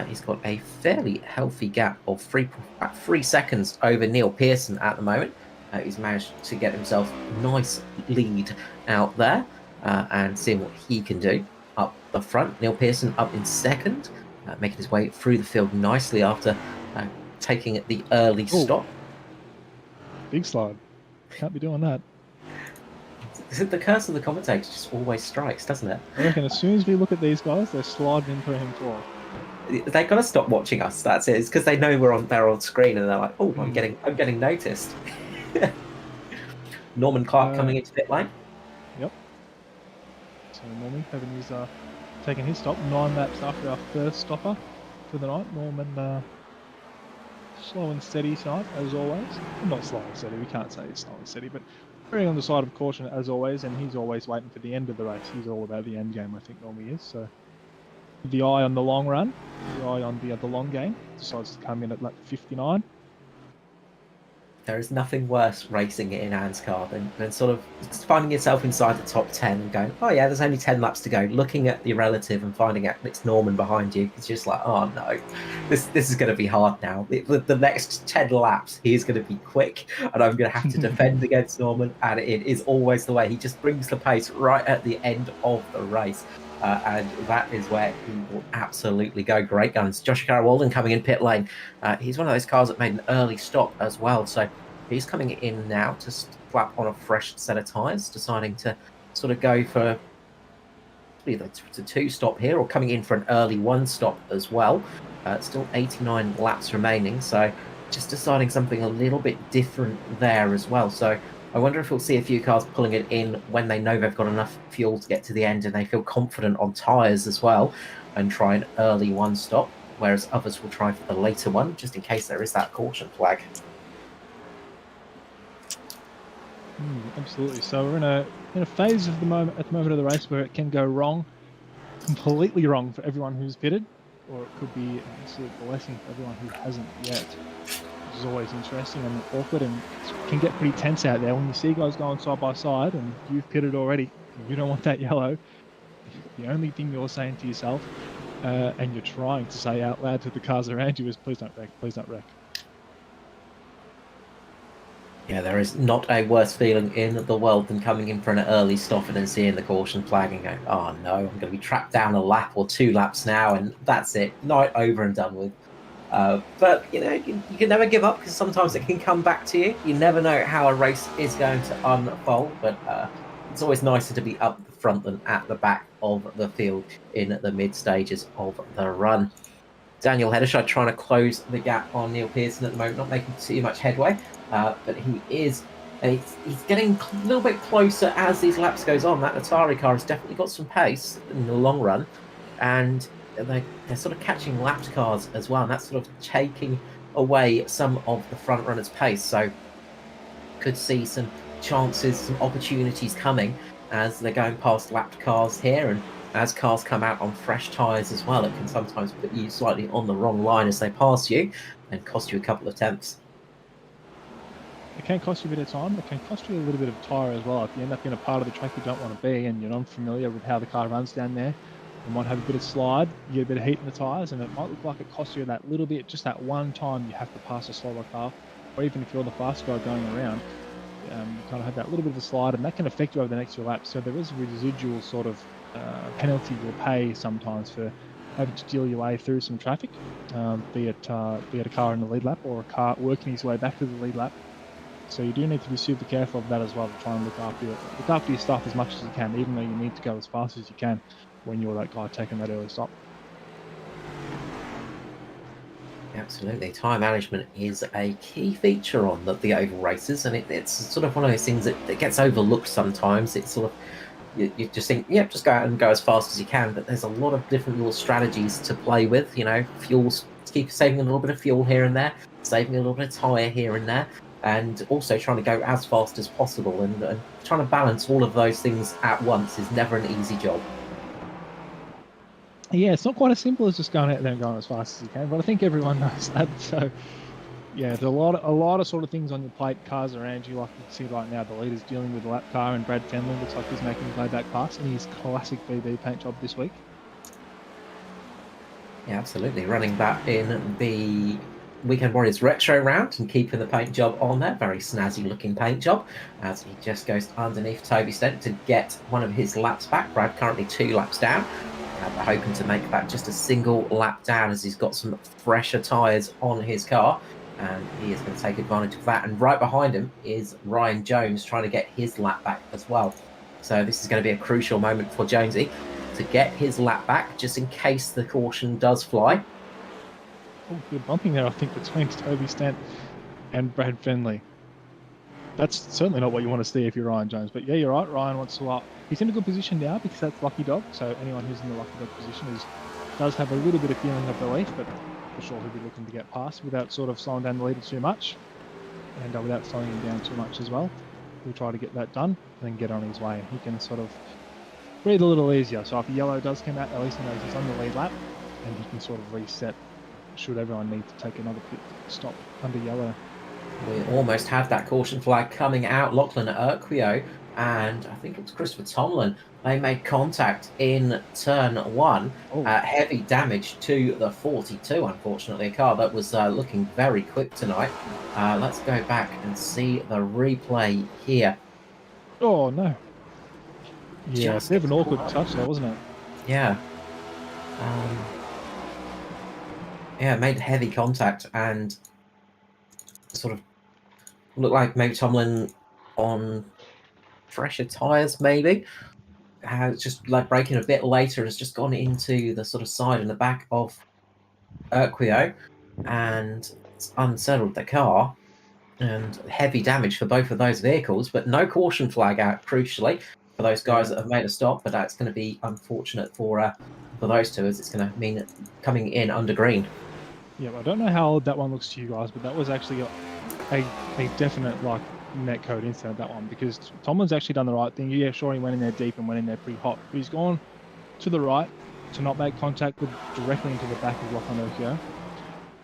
He's got a fairly healthy gap of 3 seconds over Neil Pearson at the moment. He's managed to get himself a nice lead out there and seeing what he can do up the front. Neil Pearson up in second, making his way through the field nicely after taking the early stop.
Big slide. Can't be doing that.
The curse of the commentators just always strikes, doesn't it?
I reckon as soon as we look at these guys, they're sliding into him for.
They've got to stop watching us. That's it. It's because they know they're on screen and they're like, "Oh, I'm getting noticed." Norman Clark coming into pit lane.
Yep. So Norman taking his stop 9 laps after our first stopper for the night. Norman. Slow and steady tonight, as always. Not slow and steady, we can't say it's slow and steady, but very on the side of caution, as always, and he's always waiting for the end of the race. He's all about the end game, I think, normally is. So, with the eye on the long run, the eye on the long game, decides to come in at lap 59.
There is nothing worse racing in ANZCAR than sort of finding yourself inside the top 10 and going, oh yeah, there's only 10 laps to go, looking at your relative and finding out it's Norman behind you. It's just like, oh no, this is going to be hard now. The next 10 laps, he's going to be quick and I'm going to have to defend against Norman, and it is always the way. He just brings the pace right at the end of the race. And that is where he will absolutely go. Great guns. Joshua Carroll-Walden coming in pit lane. He's one of those cars that made an early stop as well. So He's coming in now to slap on a fresh set of tyres, deciding to sort of go for either a 2-stop here or coming in for an early 1-stop as well. Still 89 laps remaining, so just deciding something a little bit different there as well. So I wonder if we'll see a few cars pulling it in when they know they've got enough fuel to get to the end and they feel confident on tyres as well, and try an early 1-stop, whereas others will try for the later one, just in case there is that caution flag.
Absolutely. So we're in a phase of the moment at the moment of the race where it can go wrong, completely wrong for everyone who's pitted, or it could be an absolute blessing for everyone who hasn't yet, which is always interesting and awkward, and it can get pretty tense out there when you see guys going side by side and you've pitted already. You don't want that yellow. The only thing you're saying to yourself, and you're trying to say out loud to the cars around you, is please don't wreck, please don't wreck.
Yeah, there is not a worse feeling in the world than coming in for an early stop and then seeing the caution flag and going, oh no, I'm going to be trapped down a lap or 2 laps now, and that's it, night over and done with. But, you know, you can never give up, because sometimes it can come back to you. You never know how a race is going to unfold, but it's always nicer to be up the front than at the back of the field in the mid stages of the run. Daniel Hedersheim trying to close the gap on Neil Pearson at the moment, not making too much headway, but he is. He's getting a little bit closer as these laps goes on. That Atari car has definitely got some pace in the long run, and they're sort of catching lapped cars as well, and that's sort of taking away some of the front runners' pace. So could see some chances, some opportunities coming as they're going past lapped cars here, and as cars come out on fresh tyres as well, it can sometimes put you slightly on the wrong line as they pass you and cost you a couple of tenths.
It can cost you a bit of time. It can cost you a little bit of tyre as well. If you end up in a part of the track you don't want to be and you're not familiar with how the car runs down there, you might have a bit of slide, you get a bit of heat in the tyres, and it might look like it costs you that little bit, just that one time you have to pass a slower car, or even if you're the fast guy going around, you kind of have that little bit of a slide, and that can affect you over the next few laps. So there is a residual sort of penalty you'll pay sometimes for having to deal your way through some traffic, be it a car in the lead lap or a car working his way back to the lead lap. So you do need to be super careful of that as well, to try and look after your stuff as much as you can, even though you need to go as fast as you can when you're that guy taking that early stop.
Absolutely. Time management is a key feature on the oval races, and it's sort of one of those things that gets overlooked sometimes. It's sort of, you just think, yeah, just go out and go as fast as you can, but there's a lot of different little strategies to play with. You know, fuels, keep saving a little bit of fuel here and there, saving a little bit of tyre here and there, and also trying to go as fast as possible, and trying to balance all of those things at once is never an easy job.
Yeah, it's not quite as simple as just going out there and going as fast as you can, but I think everyone knows that. So yeah, there's a lot of sort of things on your plate, cars around you, like you can see right now. The leader's dealing with the lap car, and Brad Fenley looks like he's making his way back past in his classic BB paint job this week.
Yeah, absolutely. Running that in the Weekend Warriors Retro round and keeping the paint job on there. Very snazzy looking paint job as he just goes underneath Toby Stent to get one of his laps back. Brad currently 2 laps down. But hoping to make that just a single lap down as he's got some fresher tyres on his car, and he is going to take advantage of that. And right behind him is Ryan Jones trying to get his lap back as well. So this is going to be a crucial moment for Jonesy to get his lap back, just in case the caution does fly.
Oh, good bumping there, I think, between Toby Stent and Brad Fenley. That's certainly not what you want to see if you're Ryan Jones. But yeah, you're right. Ryan wants to he's in a good position now because that's Lucky Dog. So anyone who's in the Lucky Dog position does have a little bit of feeling of relief, but for sure he'll be looking to get past without sort of slowing down the leader too much, and without slowing him down too much as well. He'll try to get that done and then get on his way. He can sort of breathe a little easier. So if a yellow does come out, at least he knows he's on the lead lap, and he can sort of reset should everyone need to take another pit stop under yellow.
We almost had that caution flag coming out. Lachlan Urquio and I think it was Christopher Tomlin, they made contact in turn 1. Heavy damage to the 42, unfortunately. A car that was looking very quick tonight. Let's go back and see the replay here.
Oh, no. Yeah, it's a bit of an awkward touch there, wasn't it?
Yeah. Yeah, made heavy contact and sort of looked like maybe Tomlin on fresher tyres, maybe. Just like braking a bit later, has just gone into the sort of side and the back of Urquio and it's unsettled the car, and heavy damage for both of those vehicles, but no caution flag out, crucially, for those guys that have made a stop. But that's going to be unfortunate for those two, as it's going to mean coming in under green.
Yeah, I don't know how that one looks to you guys, but that was actually a definite like net code incident, that one, because Tomlin's actually done the right thing. Yeah, sure, he went in there deep and went in there pretty hot, but he's gone to the right to not make contact with directly into the back of Lachlan O'Keefe.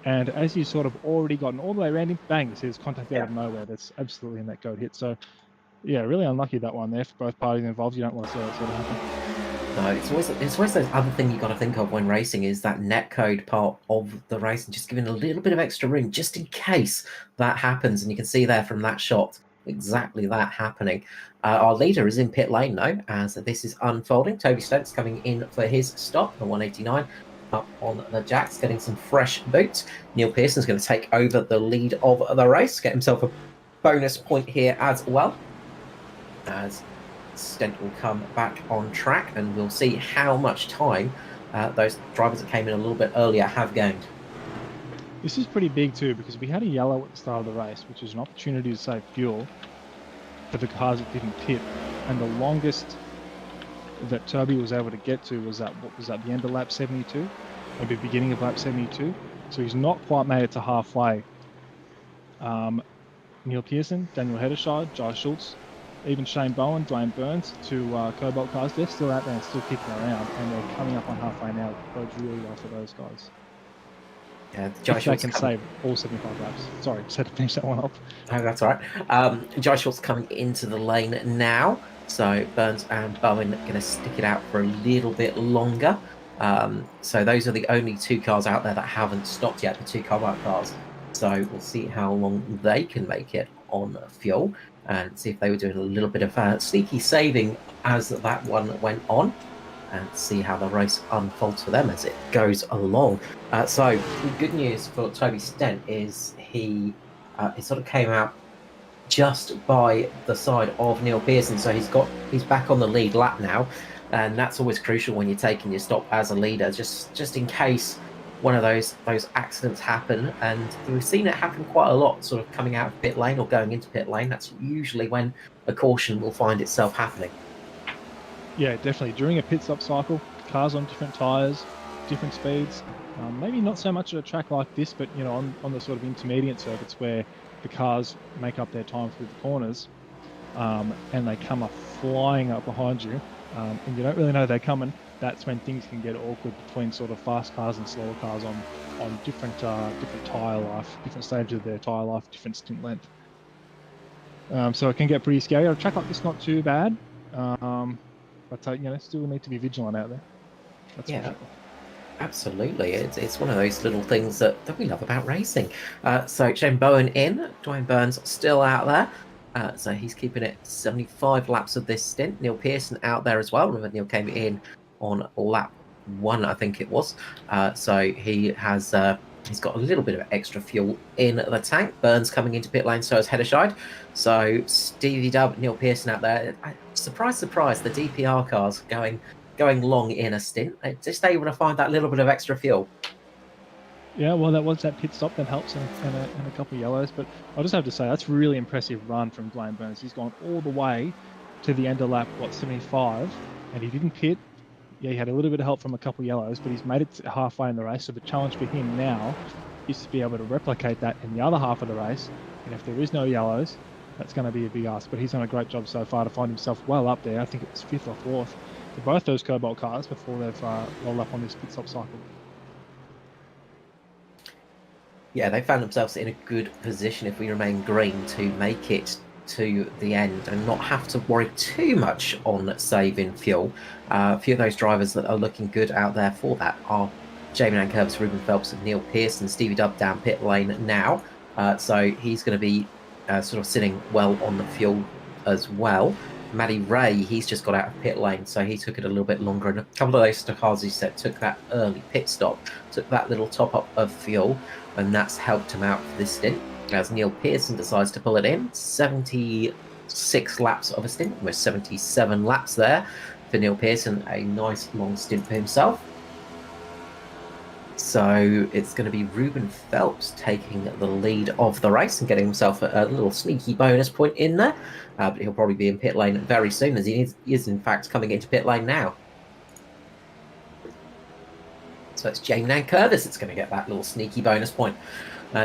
And as he's sort of already gotten all the way around him, bang, there's contact out of nowhere. That's absolutely a net code hit. So yeah, really unlucky that one there for both parties involved. You don't want to see that sort of happen.
No, it's always the other thing you got to think of when racing is that net code part of the race, and just giving a little bit of extra room just in case that happens. And you can see there from that shot exactly that happening. Our leader is in pit lane though, as this is unfolding. Toby Stokes coming in for his stop, the 189. Up on the jacks, getting some fresh boots. Neil Pearson's going to take over the lead of the race, get himself a bonus point here as well, as Stent will come back on track, and we'll see how much time those drivers that came in a little bit earlier have gained.
This is pretty big too, because we had a yellow at the start of the race, which is an opportunity to save fuel for the cars that didn't pit, and the longest that Toby was able to get to was at the end of lap 72, or the beginning of lap 72. So he's not quite made it to halfway. Neil Pearson, Daniel Hedershide, Jai Schultz, even Shane Bowen, Dwayne Burns, two Cobalt cars, they're still out there and still kicking around, and they're coming up on halfway now. It bodes really well for those guys.
Yeah,
if they can save all 75 laps. Sorry, just had to finish that one up.
Oh, that's all right. Jai Schultz coming into the lane now. So Burns and Bowen are going to stick it out for a little bit longer. So those are the only two cars out there that haven't stopped yet, the two Cobalt cars. So we'll see how long they can make it on fuel, and see if they were doing a little bit of sneaky saving as that one went on, and see how the race unfolds for them as it goes along. So the good news for Toby Stent is he sort of came out just by the side of Neil Pearson, so he's back on the lead lap now, and that's always crucial when you're taking your stop as a leader, just in case one of those accidents happen. And we've seen it happen quite a lot, sort of coming out of pit lane or going into pit lane. That's usually when a caution will find itself happening. Yeah,
definitely. During a pit stop cycle, cars on different tyres, different speeds. Maybe not so much at a track like this, but on the sort of intermediate circuits where the cars make up their time through the corners, and they come up flying up behind you, and you don't really know they're coming. That's when things can get awkward between sort of fast cars and slower cars on different tyre life, different stages of their tyre life, different stint length. So it can get pretty scary. On a track like this, not too bad, but still need to be vigilant out there. That's for sure.
Absolutely, it's one of those little things that we love about racing. So Shane Bowen in, Dwayne Burns still out there. So he's keeping it 75 laps of this stint. Neil Pearson out there as well. Remember, Neil came in on lap 1, I think it was. So he has he's got a little bit of extra fuel in the tank. Burns coming into pit lane, so is Hedershide. So Stevie Dub, Neil Pearson out there. Surprise, surprise, the DPR cars going long in a stint. They're just able to find that little bit of extra fuel.
Yeah, well, that was that pit stop that helps, and a couple of yellows. But I'll just have to say, that's a really impressive run from Dwayne Burns. He's gone all the way to the end of lap, 75, and he didn't pit. Yeah, he had a little bit of help from a couple of yellows, but he's made it halfway in the race. So the challenge for him now is to be able to replicate that in the other half of the race. And if there is no yellows, that's going to be a big ask. But he's done a great job so far to find himself well up there. I think it was 5th or 4th for both those Cobalt cars before they've rolled up on this pit stop cycle.
Yeah, they found themselves in a good position if we remain green to make it to the end and not have to worry too much on saving fuel. A few of those drivers that are looking good out there for that are Jamie Nankervis, Ruben Phelps and Neil Pearson. Stevie Dub down pit lane now, so he's going to be sort of sitting well on the fuel as well. Matty Ray, he's just got out of pit lane, so he took it a little bit longer, and a couple of those cars, he said, took that early pit stop, took that little top up of fuel, and that's helped him out for this stint. as Neil Pearson decides to pull it in. 76 laps of a stint, almost 77 laps there for Neil Pearson. A nice long stint for himself. So it's going to be Ruben Phelps taking the lead of the race and getting himself a little sneaky bonus point in there. But he'll probably be in pit lane very soon, as he is in fact coming into pit lane now. So it's Jamie Nankervis that's going to get that little sneaky bonus point.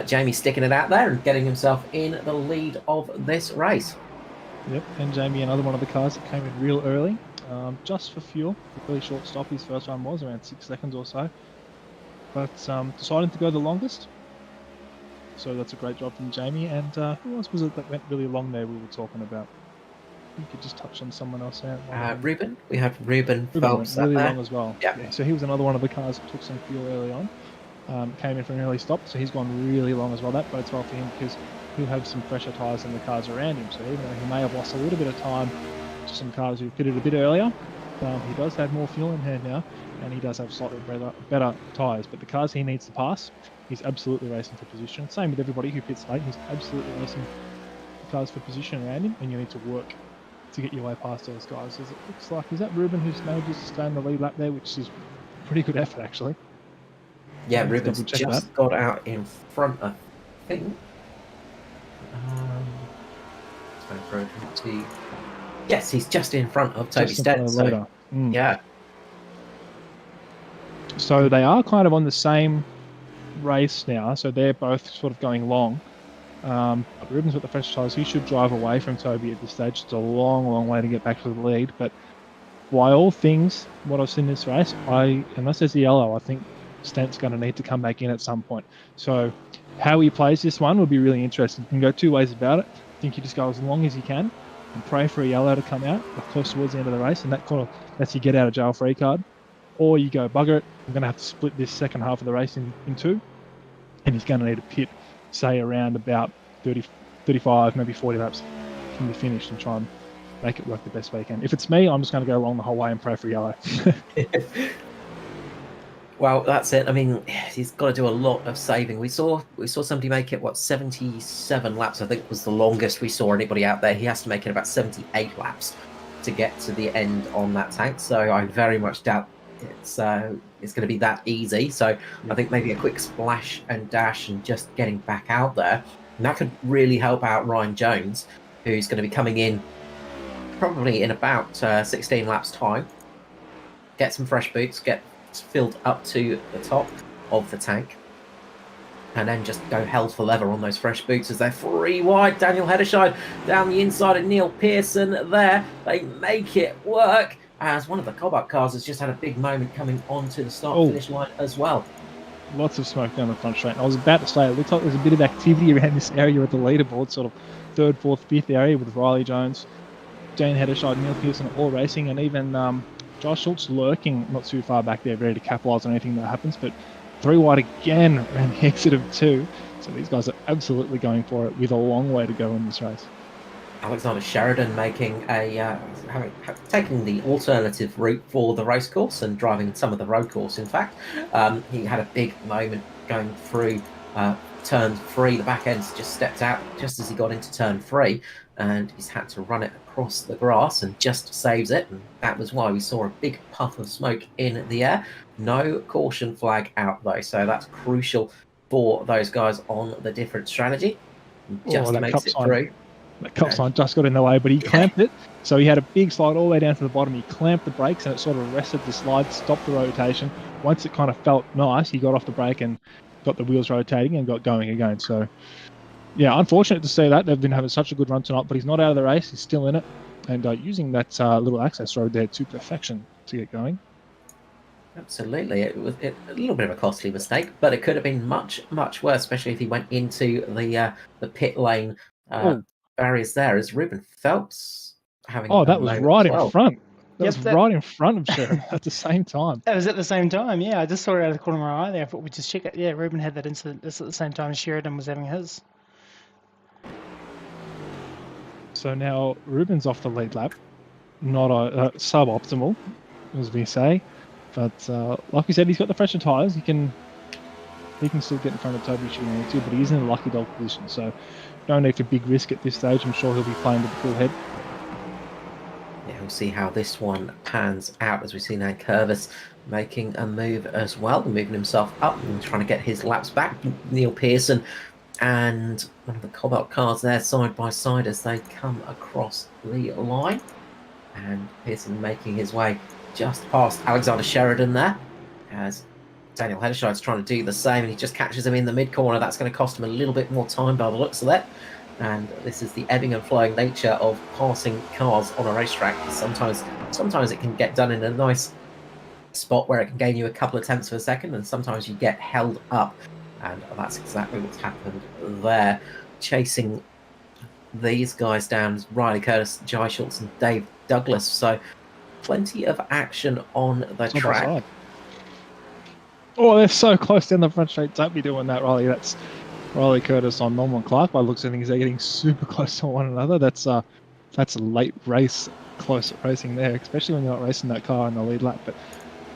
Jamie sticking it out there and getting himself in the lead of this race.
Yep, and Jamie, another one of the cars that came in real early, just for fuel. A really short stop. His first run was around 6 seconds or so. But decided to go the longest. So that's a great job from Jamie. And who else was it that went really long there we were talking about? You could just touch on someone else out.
Ruben. We have Ruben Phelps
went really
there.
long as well.
Yeah.
So he was another one of the cars that took some fuel early on. Came in for an early stop, so he's gone really long as well. That bodes well for him because he'll have some fresher tyres than the cars around him. So even though he may have lost a little bit of time to some cars who pitted a bit earlier, he does have more fuel in hand now, and he does have slightly better tyres. But the cars he needs to pass, he's absolutely racing for position. Same with everybody who pits late, he's absolutely racing cars for position around him, and you need to work to get your way past those guys. As it looks like, is that Ruben who's manages to stay in the lead lap there, which is pretty good effort actually.
Yeah, Ruben's just got out in front, I think. Yes, he's just in front of Toby Stead. So, yeah.
So they are kind of on the same race now, so they're both sort of going long. But Ruben's with the fresh tyres. He should drive away from Toby at this stage. It's a long, long way to get back to the lead. But by all things, what I've seen in this race, unless there's a yellow, I think Stent's going to need to come back in at some point. So how he plays this one will be really interesting. You can go two ways about it. I think you just go as long as you can and pray for a yellow to come out close towards the end of the race, and that kind of lets you get out of jail free card. Or you go, bugger it, I'm going to have to split this second half of the race in two, and he's going to need a pit, say around about 30, 35, maybe 40 laps from the finish and try and make it work the best way you can. If it's me, I'm just going to go along the whole way and pray for yellow.
Well, that's it. I mean, he's got to do a lot of saving. We saw somebody make it, 77 laps, I think was the longest we saw anybody out there. He has to make it about 78 laps to get to the end on that tank. So I very much doubt it's going to be that easy. So I think maybe a quick splash and dash and just getting back out there. And that could really help out Ryan Jones, who's going to be coming in probably in about 16 laps time. Get some fresh boots, get filled up to the top of the tank, and then just go hell for leather on those fresh boots as they're free wide. Daniel Hedershide down the inside of Neil Pearson there. They make it work as one of the Cobalt cars has just had a big moment coming onto the start-finish line as well.
Lots of smoke down the front straight. I was about to say, it looks like there's a bit of activity around this area at the leaderboard, sort of third, fourth, fifth area with Riley Jones, Jane Hedershide, Neil Pearson all racing, and even Josh Schultz lurking not too far back there, ready to capitalise on anything that happens. But three wide again around the exit of two. So these guys are absolutely going for it with a long way to go in this race.
Alexander Sheridan making taking the alternative route for the race course and driving some of the road course. In fact, he had a big moment going through turn 3. The back end just stepped out just as he got into turn 3, and he's had to run it across the grass and just saves it. And that was why we saw a big puff of smoke in the air. No caution flag out though, so that's crucial for those guys on the different strategy. Just makes it through.
That cup sign just got in the way, but he clamped it. So he had a big slide all the way down to the bottom. He clamped the brakes and it sort of arrested the slide, stopped the rotation. Once it kind of felt nice, he got off the brake and got the wheels rotating and got going again. So, yeah, unfortunate to see that. They've been having such a good run tonight, but he's not out of the race. He's still in it and using that little access road there to perfection to get going.
Absolutely. It was a little bit of a costly mistake, but it could have been much, much worse, especially if he went into the pit lane barriers there. Is Ruben Phelps having
that was right in front. That
Yes,
was right in front of Sheridan at the same time.
That was at the same time, yeah. I just saw it out of the corner of my eye there. I thought we'd just check it. Yeah, Ruben had that incident just at the same time Sheridan was having his.
So now Ruben's off the lead lap. Not suboptimal, as we say. But like we said, he's got the fresher tyres. He can He can still get in front of Toby should he need to, but he is in a lucky dog position, so no need for big risk at this stage. I'm sure he'll be playing with the full head.
Yeah, we'll see how this one pans out as we see now Curvis making a move as well, moving himself up and trying to get his laps back. Neil Pearson and one of the Cobalt cars there side by side as they come across the line. And Pearson making his way just past Alexander Sheridan there as Daniel Heddershide's trying to do the same, and he just catches him in the mid-corner. That's going to cost him a little bit more time by the looks of it. And this is the ebbing and flowing nature of passing cars on a racetrack. Sometimes it can get done in a nice spot where it can gain you a couple of tenths of a second, and sometimes you get held up. And that's exactly what's happened there. Chasing these guys down, Riley Curtis, Jai Schultz and Dave Douglas. So plenty of action on the track.
Oh, they're so close down the front straight. Don't be doing that, Riley. That's Riley Curtis on Norman Clark. By looks of things, they're getting super close to one another. That's a late race, close racing there, especially when you're not racing that car in the lead lap. But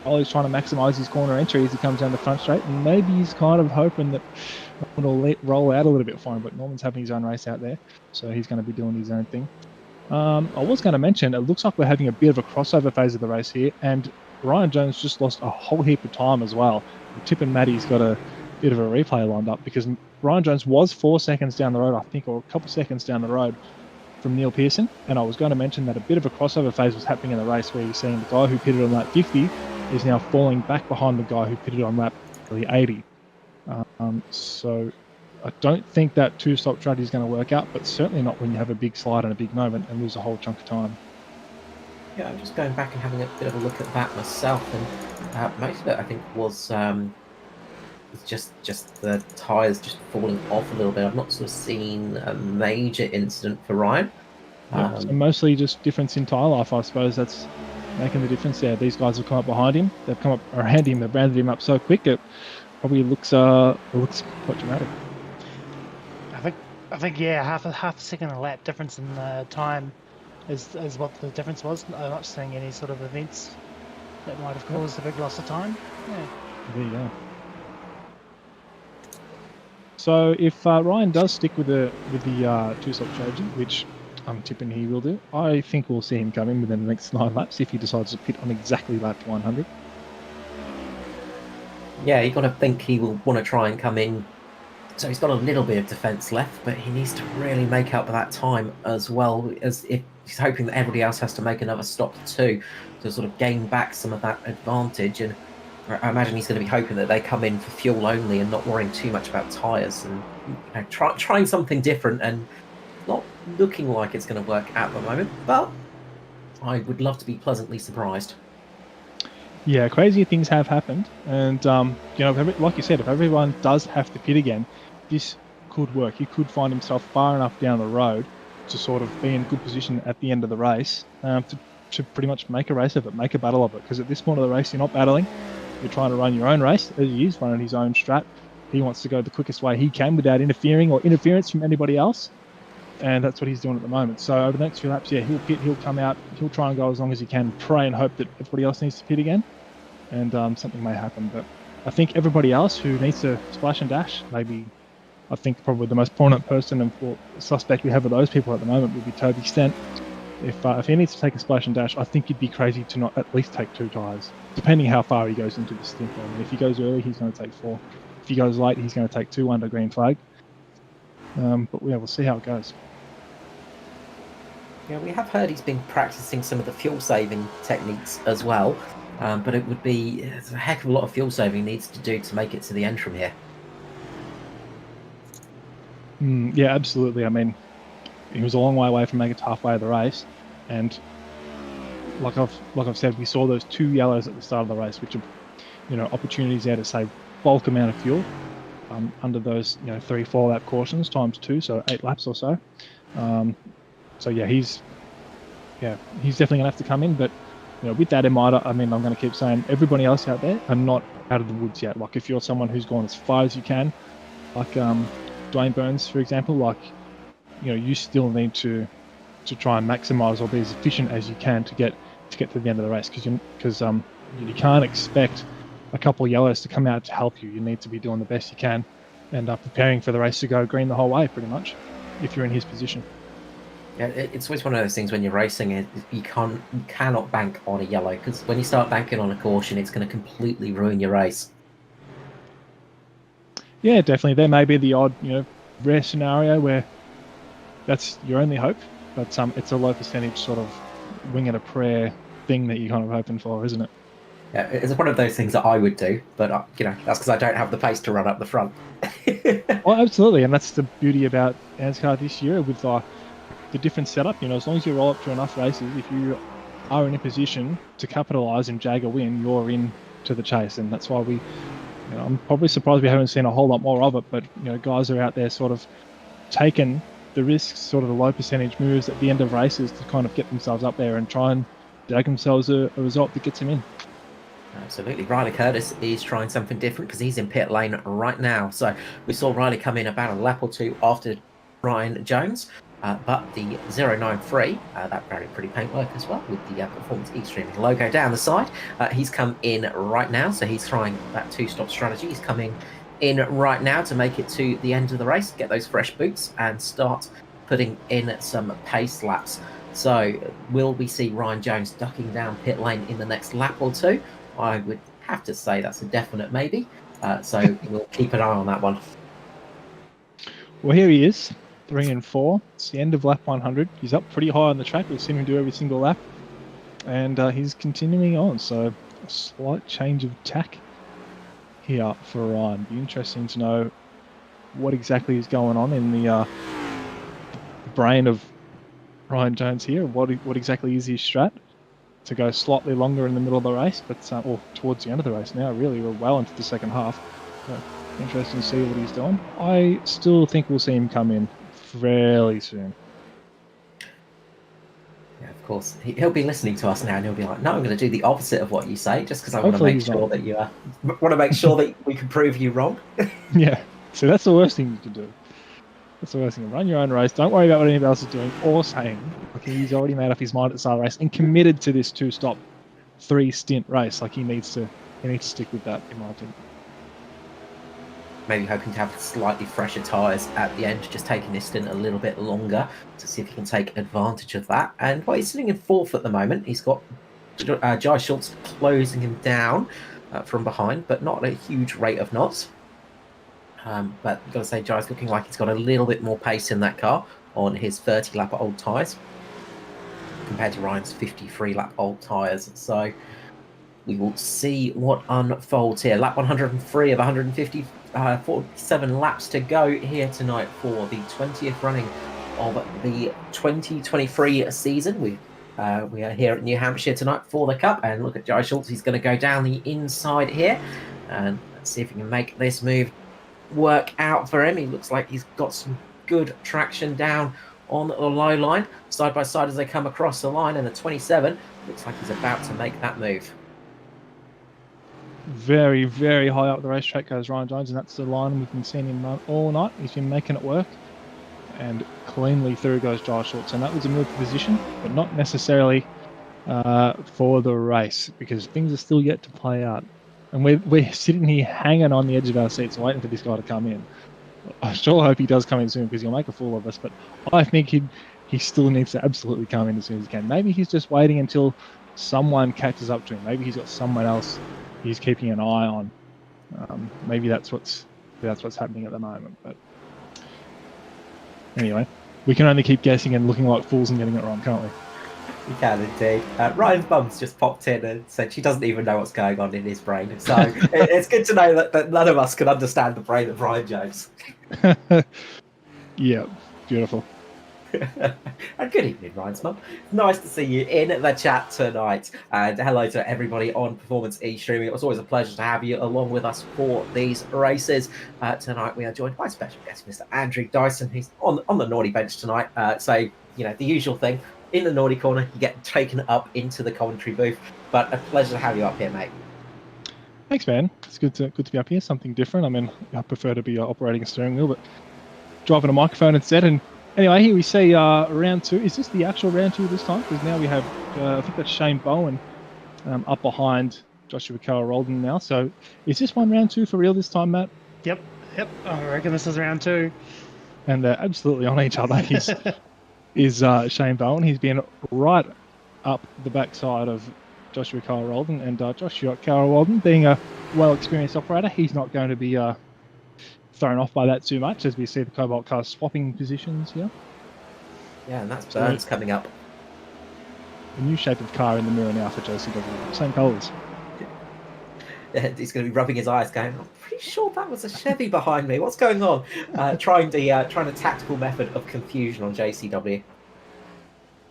Riley's trying to maximise his corner entry as he comes down the front straight, and maybe he's kind of hoping that Norman will roll out a little bit for him. But Norman's having his own race out there, so he's going to be doing his own thing. I was going to mention, it looks like we're having a bit of a crossover phase of the race here, and Ryan Jones just lost a whole heap of time as well. Tip and Maddie's got a bit of a replay lined up because Ryan Jones was 4 seconds down the road, I think, or a couple seconds down the road from Neil Pearson. And I was going to mention that a bit of a crossover phase was happening in the race where you're seeing the guy who pitted on lap 50 is now falling back behind the guy who pitted on lap 80. So I don't think that two-stop strategy is going to work out, but certainly not when you have a big slide and a big moment and lose a whole chunk of time.
Yeah, I'm just going back and having a bit of a look at that myself, and most of it I think was just the tyres just falling off a little bit. I've not sort of seen a major incident for Ryan.
Yeah, so mostly just difference in tyre life, I suppose. That's making the difference there. These guys have come up behind him. They've come up around him. They've rounded him up so quick it probably looks quite dramatic.
I think yeah, half a second a lap difference in time is what the difference was. I'm not seeing any sort of events that might have caused a big loss of time. Yeah.
There you go. So if Ryan does stick with the two-stop strategy, which I'm tipping he will do, I think we'll see him come in within the next 9 laps if he decides to pit on exactly lap 100.
Yeah, you've got to think he will want to try and come in. So he's got a little bit of defence left, but he needs to really make up for that time as well, as if he's hoping that everybody else has to make another stop too to sort of gain back some of that advantage. And I imagine he's going to be hoping that they come in for fuel only and not worrying too much about tyres, and trying something different and not looking like it's going to work at the moment. But I would love to be pleasantly surprised.
Yeah, crazy things have happened, and like you said, if everyone does have to pit again, this could work. He could find himself far enough down the road to sort of be in good position at the end of the race to pretty much make a race of it, make a battle of it. Because at this point of the race, you're not battling; you're trying to run your own race. As he is running his own strat, he wants to go the quickest way he can without interference from anybody else. And that's what he's doing at the moment. So over the next few laps, yeah, he'll pit, he'll come out, he'll try and go as long as he can, pray and hope that everybody else needs to pit again, and something may happen. But I think everybody else who needs to splash and dash, maybe, I think probably the most prominent person and suspect we have of those people at the moment would be Toby Stent. If he needs to take a splash and dash, I think he'd be crazy to not at least take 2 tyres, depending how far he goes into the stint. I mean, if he goes early, he's going to take 4. If he goes late, he's going to take 2 under green flag. But yeah, we'll see how it goes.
Yeah, we have heard he's been practicing some of the fuel-saving techniques as well, but it would be a heck of a lot of fuel saving needs to do to make it to the end from here.
Yeah, absolutely. I mean, he was a long way away from making it halfway of the race, and like I've said, we saw those 2 yellows at the start of the race, which are opportunities there to save bulk amount of fuel under those 3-4 lap cautions times 2, so 8 laps or so. So yeah, he's definitely gonna have to come in. But with that in mind, I mean, I'm gonna keep saying everybody else out there are not out of the woods yet. Like if you're someone who's gone as far as you can, like Dwayne Burns, for example, like you still need to try and maximise or be as efficient as you can to get to the end of the race, because you can't expect a couple of yellows to come out to help you. You need to be doing the best you can and preparing for the race to go green the whole way, pretty much, if you're in his position.
Yeah, it's always one of those things when you're racing. You cannot bank on a yellow, because when you start banking on a caution, it's going to completely ruin your race.
Yeah, definitely. There may be the odd, rare scenario where that's your only hope, but it's a low percentage sort of wing it a prayer thing that you're kind of hoping for, isn't it?
Yeah, it's one of those things that I would do, but that's because I don't have the pace to run up the front.
Well, absolutely, and that's the beauty about ANZCAR this year with the different setup. As long as you roll up to enough races, if you are in a position to capitalise and jag a win, you're in to the chase, and that's why I'm probably surprised we haven't seen a whole lot more of it. But guys are out there sort of taking the risks, sort of the low percentage moves at the end of races to kind of get themselves up there and try and jag themselves a result that gets them in.
Absolutely. Riley Curtis is trying something different because he's in pit lane right now. So we saw Riley come in about a lap or two after Ryan Jones, but the 093, that pretty paintwork as well with the Performance Extreme logo down the side. He's come in right now, so he's trying that two-stop strategy. He's coming in right now to make it to the end of the race, get those fresh boots and start putting in some pace laps. So will we see Ryan Jones ducking down pit lane in the next lap or two? I would have to say that's a definite maybe. So we'll keep an eye on that one.
Well, here he is, 3 and 4. It's the end of lap 100. He's up pretty high on the track. We've seen him do every single lap. And he's continuing on. So a slight change of tack here for Ryan. Be interesting to know what exactly is going on in the brain of Ryan Jones here. What exactly is his strat? To go slightly longer in the middle of the race, but or towards the end of the race now, really. We're well into the second half. So interesting to see what he's doing. I still think we'll see him come in fairly soon.
Yeah, of course. He'll be listening to us now and he'll be like, no, I'm going to do the opposite of what you say, just because I want to make sure that you want to make sure that we can prove you wrong.
Yeah, so that's the worst thing you can do. That's the worst thing. Run your own race. Don't worry about what anybody else is doing or saying. Okay, he's already made up his mind at the start of the race and committed to this 2-stop, 3-stint race. Like he needs to stick with that, in my opinion.
Maybe hoping to have slightly fresher tyres at the end, just taking this stint a little bit longer to see if he can take advantage of that. And he's sitting in 4th at the moment. He's got Jai Schultz closing him down from behind, but not at a huge rate of knots. But I've got to say, Jai's looking like he's got a little bit more pace in that car on his 30-lap old tyres compared to Ryan's 53-lap old tyres. So we will see what unfolds here. Lap 103 of 47 laps to go here tonight for the 20th running of the 2023 season. We are here at New Hampshire tonight for the Cup, and look at Jai Schultz. He's going to go down the inside here, and let's see if he can make this move work out for him. He looks like he's got some good traction down on the low line, side by side as they come across the line, and the 27 looks like he's about to make that move.
Very, very high up the racetrack goes Ryan Jones, and that's the line we've been seeing him run all night. He's been making it work, and cleanly through goes Jai Schultz, and that was a move position, but not necessarily for the race, because things are still yet to play out. And we're sitting here hanging on the edge of our seats waiting for this guy to come in. I sure hope he does come in soon, because he'll make a fool of us, but I think he still needs to absolutely come in as soon as he can. Maybe he's just waiting until someone catches up to him. Maybe he's got someone else he's keeping an eye on. Maybe that's what's happening at the moment. But anyway, we can only keep guessing and looking like fools and getting it wrong, can't we?
You can indeed. Ryan's mum's just popped in and said she doesn't even know what's going on in his brain. So it's good to know that none of us can understand the brain of Ryan Jones.
Yeah, beautiful.
And good evening, Ryan's mum. Nice to see you in the chat tonight. And hello to everybody on Performance E-Streaming. It was always a pleasure to have you along with us for these races. Tonight we are joined by special guest Mr. Andrew Dyson, who's on the naughty bench tonight. So, the usual thing. In the naughty corner, you get taken up into the commentary booth. But a pleasure to have you up here, mate.
Thanks, man. It's good to be up here. Something different. I mean, I prefer to be operating a steering wheel, but driving a microphone instead. And anyway, here we see round 2. Is this the actual round 2 this time? Because now we have, I think that's Shane Bowen up behind Joshua Carroll-Roldan now. So is this one round 2 for real this time, Matt?
Yep. I reckon this is round 2.
And they're absolutely on each other. Is Shane Bowen. He's been right up the backside of Joshua Carroll-Roldan, and Joshua Carroll-Roldan, being a well-experienced operator, he's not going to be thrown off by that too much, as we see the Cobalt cars swapping positions here.
Yeah, and that's Burns coming up.
A new shape of car in the mirror now for JCW. Same colours.
He's going to be rubbing his eyes, going, "I'm pretty sure that was a Chevy behind me. What's going on?" Trying a tactical method of confusion on JCW.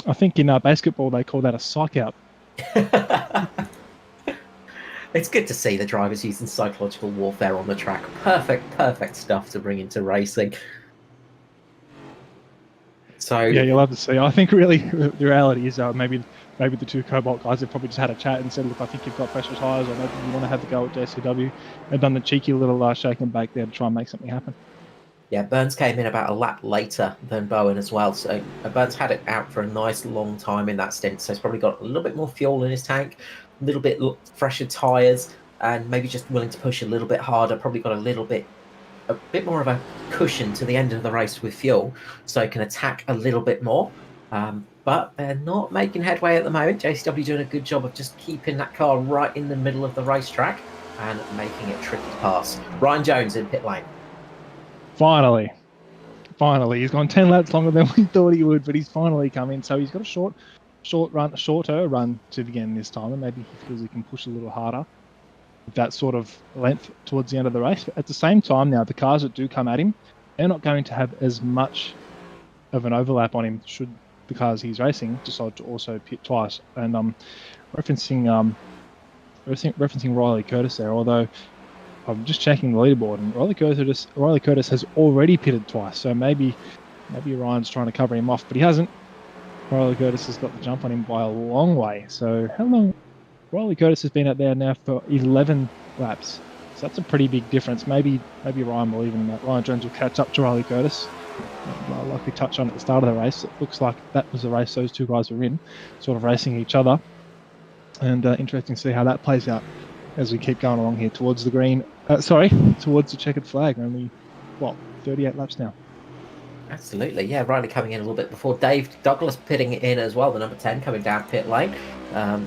I think in basketball they call that a psych out.
It's good to see the drivers using psychological warfare on the track. Perfect stuff to bring into racing. So
yeah, you'll have to see. I think really the reality is maybe the two Cobalt guys have probably just had a chat and said, "Look, I think you've got fresher tyres, or maybe you want to have the go at JCW," and done the cheeky little shake and bake there to try and make something happen.
Yeah, Burns came in about a lap later than Bowen as well. So Burns had it out for a nice long time in that stint. So he's probably got a little bit more fuel in his tank, a little bit fresher tyres, and maybe just willing to push a little bit harder. Probably got a bit more of a cushion to the end of the race with fuel, so he can attack a little bit more. But they're not making headway at the moment. JCW doing a good job of just keeping that car right in the middle of the racetrack and making it tricky to pass. Ryan Jones in pit lane.
Finally, he's gone 10 laps longer than we thought he would, but he's finally come in. So he's got a shorter run to begin this time, and maybe he feels he can push a little harder with that sort of length towards the end of the race. But at the same time, now the cars that do come at him, they're not going to have as much of an overlap on him should the cars he's racing decide to also pit twice. And referencing Riley Curtis there, although I'm just checking the leaderboard, and Riley Curtis has already pitted twice, so maybe Ryan's trying to cover him off, but he hasn't. Riley Curtis has got the jump on him by a long way. So how long? Riley Curtis has been out there now for 11 laps, so that's a pretty big difference. Maybe Ryan Jones will catch up to Riley Curtis. Like we touched on at the start of the race, it looks like that was the race those two guys were in, sort of racing each other, and interesting to see how that plays out as we keep going along here towards the towards the checkered flag. Only 38 laps now.
Absolutely, yeah. Riley coming in a little bit before Dave Douglas pitting in as well, the number 10 coming down pit lane.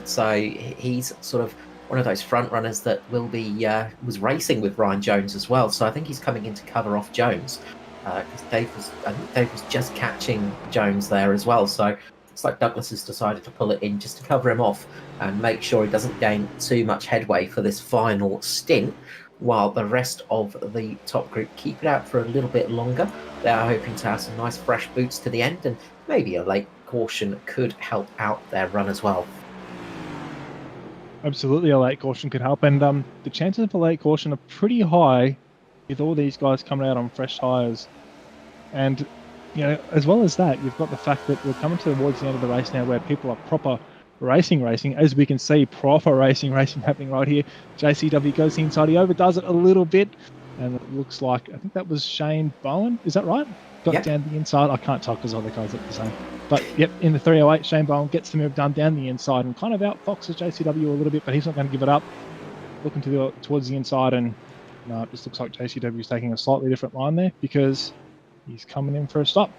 So he's sort of one of those front runners that will be was racing with Ryan Jones as well. So I think he's coming in to cover off Jones, because Dave was just catching Jones there as well. So it's like Douglas has decided to pull it in just to cover him off and make sure he doesn't gain too much headway for this final stint, while the rest of the top group keep it out for a little bit longer. They are hoping to have some nice fresh boots to the end, and maybe a late caution could help out their run as well.
Absolutely, a late caution could help, and the chances of a late caution are pretty high with all these guys coming out on fresh tyres. And as well as that, you've got the fact that we're coming towards the end of the race now where people are proper racing. As we can see, proper racing happening right here. JCW goes inside, he overdoes it a little bit, and it looks like, I think that was Shane Bowen, is that right? Got down the inside. I can't tell because all the guys look the same. But yep, in the 308, Shane Bowen gets the move done down the inside and kind of outfoxes JCW a little bit, but he's not going to give it up. Looking towards the inside, and it just looks like JCW is taking a slightly different line there because he's coming in for a stop.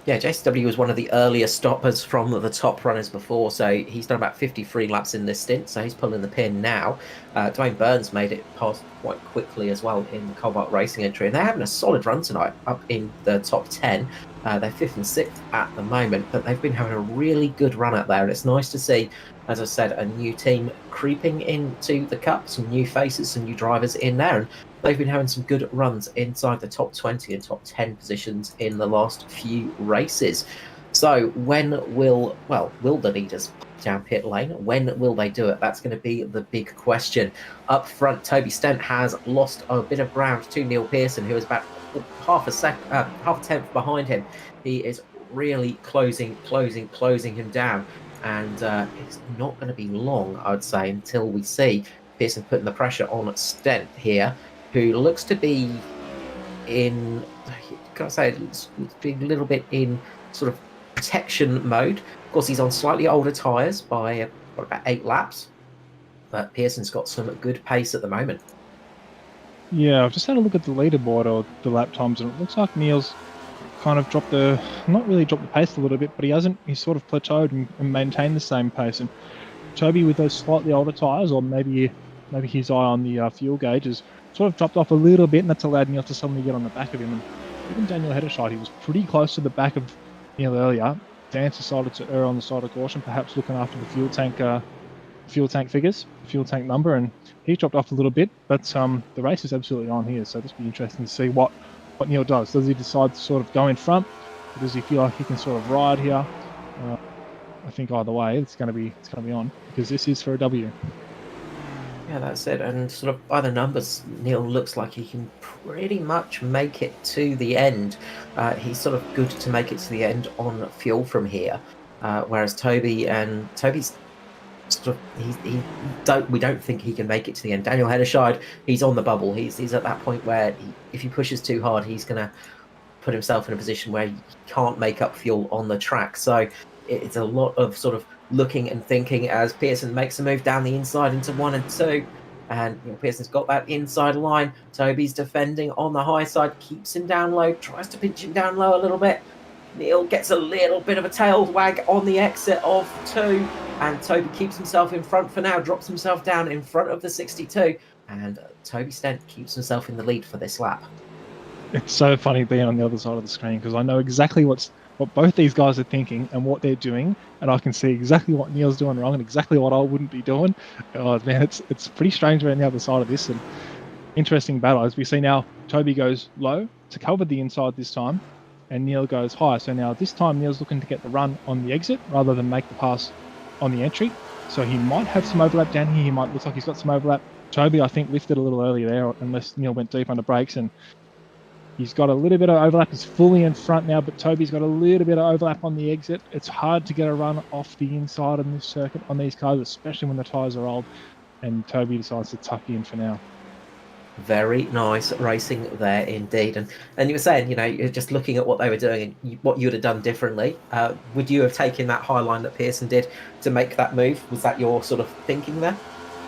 Yeah, JCW was one of the earlier stoppers from the top runners before, so he's done about 53 laps in this stint, so he's pulling the pin now. Dwayne Burns made it past quite quickly as well in the Cobalt Racing entry, and they're having a solid run tonight, up in the top 10. They're 5th and 6th at the moment, but they've been having a really good run out there, and it's nice to see, as I said, a new team creeping into the Cup, some new faces, some new drivers in there, and they've been having some good runs inside the top 20 and top 10 positions in the last few races. So when will the leaders down pit lane? When will they do it? That's going to be the big question. Up front, Toby Stent has lost a bit of ground to Neil Pearson, who is about half a tenth behind him. He is really closing him down, and it's not going to be long, I would say, until we see Pearson putting the pressure on Stent here, who looks to be in, being a little bit in sort of protection mode. Of course, he's on slightly older tyres by about 8 laps. but Pearson's got some good pace at the moment.
Yeah, I've just had a look at the leaderboard or the lap times, and it looks like Neil's kind of not really dropped the pace a little bit, but he's sort of plateaued and maintained the same pace. And Toby, with those slightly older tyres, or maybe his eye on the fuel gauge, has sort of dropped off a little bit, and that's allowed Neil to suddenly get on the back of him. And even Daniel Hedershide, he was pretty close to the back of Neil earlier. Dance decided to err on the side of caution, perhaps looking after the fuel tank figures, fuel tank number, and he dropped off a little bit. But the race is absolutely on here, so this will be interesting to see what Neil does. Does he decide to sort of go in front, or does he feel like he can sort of ride here? I think either way, it's going to be on, because this is for a W.
Yeah, that's it. And sort of by the numbers, Neil looks like he can pretty much make it to the end. He's sort of good to make it to the end on fuel from here, whereas Toby's sort of we don't think he can make it to the end. Daniel Hedershide, he's on the bubble. He's at that point where if he pushes too hard, he's going to put himself in a position where he can't make up fuel on the track. So it's a lot of sort of looking and thinking as Pearson makes a move down the inside into 1 and 2. And Pearson's got that inside line. Toby's defending on the high side, keeps him down low, tries to pinch him down low a little bit. Neil gets a little bit of a tail wag on the exit of 2, and Toby keeps himself in front for now, drops himself down in front of the 62, and Toby Stent keeps himself in the lead for this lap.
It's so funny being on the other side of the screen, because I know exactly what both these guys are thinking and what they're doing, and I can see exactly what Neil's doing wrong and exactly what I wouldn't be doing. Oh man, it's pretty strange being on the other side of this, and interesting battle. As we see now, Toby goes low to cover the inside this time, and Neil goes high. So now this time Neil's looking to get the run on the exit rather than make the pass on the entry. So he might have some overlap down here. He might look like he's got some overlap. Toby, I think, lifted a little earlier there, unless Neil went deep under brakes, and he's got a little bit of overlap. He's fully in front now, but Toby's got a little bit of overlap on the exit. It's hard to get a run off the inside on this circuit on these cars, especially when the tyres are old, and Toby decides to tuck in for now.
Very nice racing there indeed. And you were saying, you're just looking at what they were doing and what you would have done differently. Would you have taken that high line that Pearson did to make that move? Was that your sort of thinking there?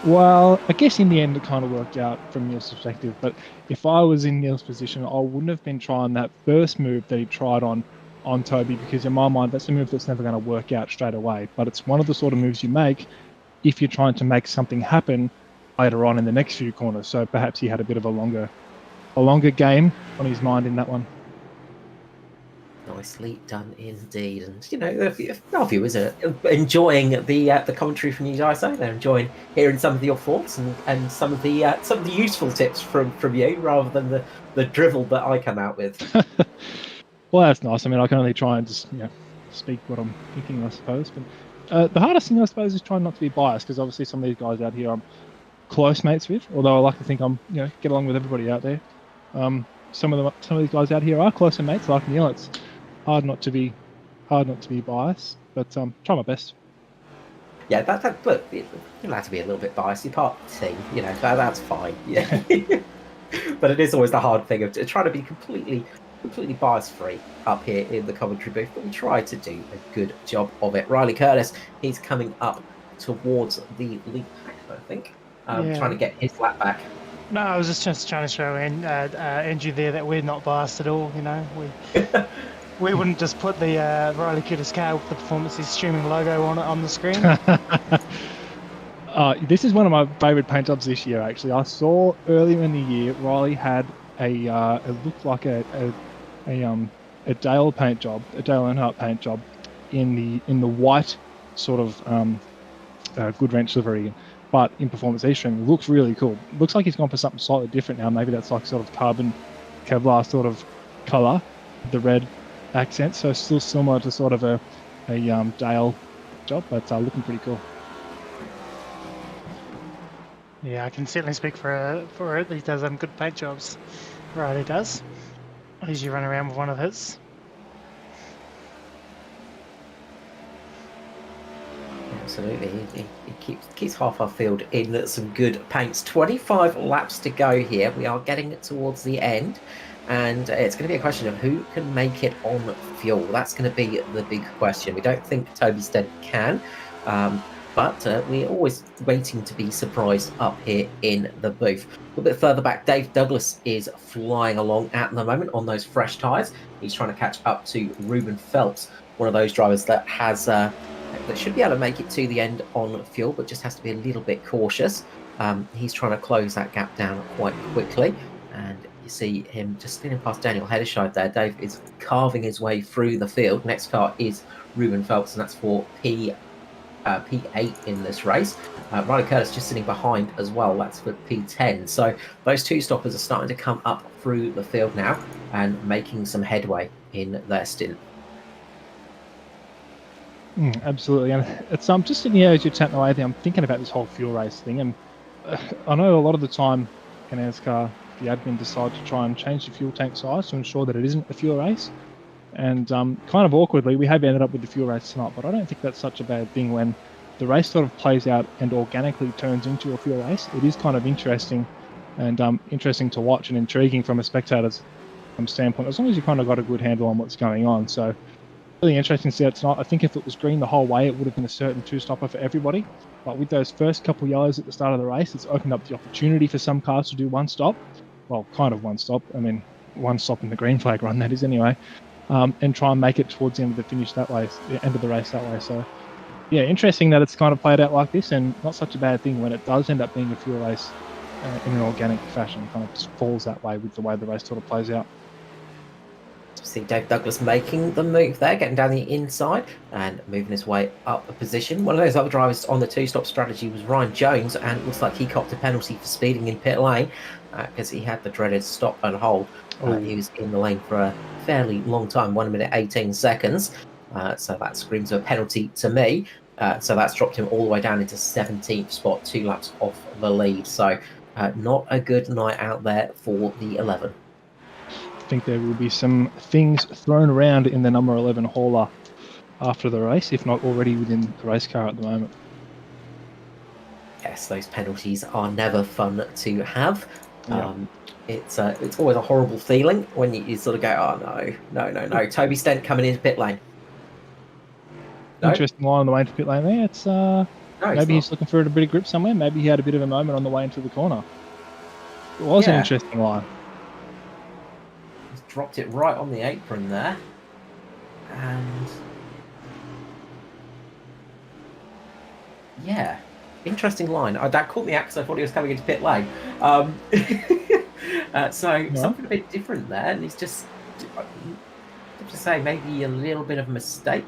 Well, I guess in the end it kind of worked out from Neil's perspective, but if I was in Neil's position, I wouldn't have been trying that first move that he tried on Toby, because in my mind that's a move that's never going to work out straight away. But it's one of the sort of moves you make if you're trying to make something happen later on in the next few corners. So perhaps he had a bit of a longer game on his mind in that one.
Nicely done indeed. And if our viewers are enjoying the commentary from you guys, so they're enjoying hearing some of your thoughts and some of the useful tips from you rather than the drivel that I come out with.
Well, that's nice. I mean, I can only try and just speak what I'm thinking, I suppose. But the hardest thing, I suppose, is trying not to be biased, because obviously some of these guys out here I'm close mates with, although I like to think I'm get along with everybody out there. Some of these guys out here are closer mates like Neil. It's hard not to be biased, but try my best.
Yeah, look, you're allowed to be a little bit biased. You're part of the team, that's fine. Yeah, but it is always the hard thing of trying to be completely bias free up here in the commentary booth. But we try to do a good job of it. Riley Curtis, he's coming up towards the lead pack, I think. Trying to get his lap back.
No, I was just trying to show Andrew there that we're not biased at all. We wouldn't just put the Riley Curtis car with the Performances streaming logo on the screen.
This is one of my favourite paint jobs this year, actually. I saw earlier in the year Riley had it looked like a Dale paint job, a Dale Earnhardt paint job in the white sort of Good Wrench livery, but in Performance E-String. Looks really cool. Looks like he's gone for something slightly different now. Maybe that's like sort of carbon Kevlar sort of colour, the red accent. So still similar to sort of a Dale job, but looking pretty cool.
Yeah, I can certainly speak for it. He does good paint jobs. Right, he does. I usually run around with one of his.
Absolutely, he keeps half our field in some good paints. 25 laps to go here. We are getting towards the end, and it's going to be a question of who can make it on fuel. That's going to be the big question. We don't think Toby Stead can. But we're always waiting to be surprised up here in the booth. A little bit further back, Dave Douglas is flying along at the moment on those fresh tyres. He's trying to catch up to Ruben Phelps, one of those drivers that has that should be able to make it to the end on fuel, but just has to be a little bit cautious. He's trying to close that gap down quite quickly, and you see him just spinning past Daniel Hederscheid there. Dave is carving his way through the field. Next car is Ruben Phelps, and that's for P8 in this race. Ryder Curtis just sitting behind as well. That's for P10. So those two stoppers are starting to come up through the field now and making some headway in their stint.
Absolutely, and it's just sitting here as you're chatting away. I'm thinking about this whole fuel race thing, and I know a lot of the time in ANZCAR, the admin decide to try and change the fuel tank size to ensure that it isn't a fuel race. And kind of awkwardly, we have ended up with the fuel race tonight, but I don't think that's such a bad thing when the race sort of plays out and organically turns into a fuel race. It is kind of interesting and interesting to watch and intriguing from a spectator's standpoint, as long as you kind of got a good handle on what's going on. So really interesting to see that tonight. I think if it was green the whole way, it would have been a certain two-stopper for everybody. But with those first couple yellows at the start of the race, it's opened up the opportunity for some cars to do one stop. Well, kind of one stop. I mean, one stop in the green flag run, that is anyway. And try and make it towards the end of the finish that way, the end of the race that way. So, yeah, interesting that it's kind of played out like this, and not such a bad thing when it does end up being a fuel race in an organic fashion. Kind of just falls that way with the way the race sort of plays out.
See Dave Douglas making the move there, getting down the inside and moving his way up a position. One of those other drivers on the two-stop strategy was Ryan Jones, and it looks like he copped a penalty for speeding in pit lane because he had the dreaded stop and hold. He was in the lane for a fairly long time, 1 minute 18 seconds. So that screams a penalty to me. So that's dropped him all the way down into 17th spot, 2 laps off the lead. So not a good night out there for the 11.
I think there will be some things thrown around in the number 11 hauler after the race, if not already within the race car at the moment.
Yes, those penalties are never fun to have. It's always a horrible feeling when you sort of go, oh no. Toby Stent coming into pit lane. No?
Interesting line on the way into pit lane there. It's maybe he's looking for a bit of grip somewhere. Maybe he had a bit of a moment on the way into the corner. It was an interesting line.
He's dropped it right on the apron there. And yeah, interesting line. That caught me out because I thought he was coming into pit lane. Something a bit different there, and he's just to say maybe a little bit of a mistake.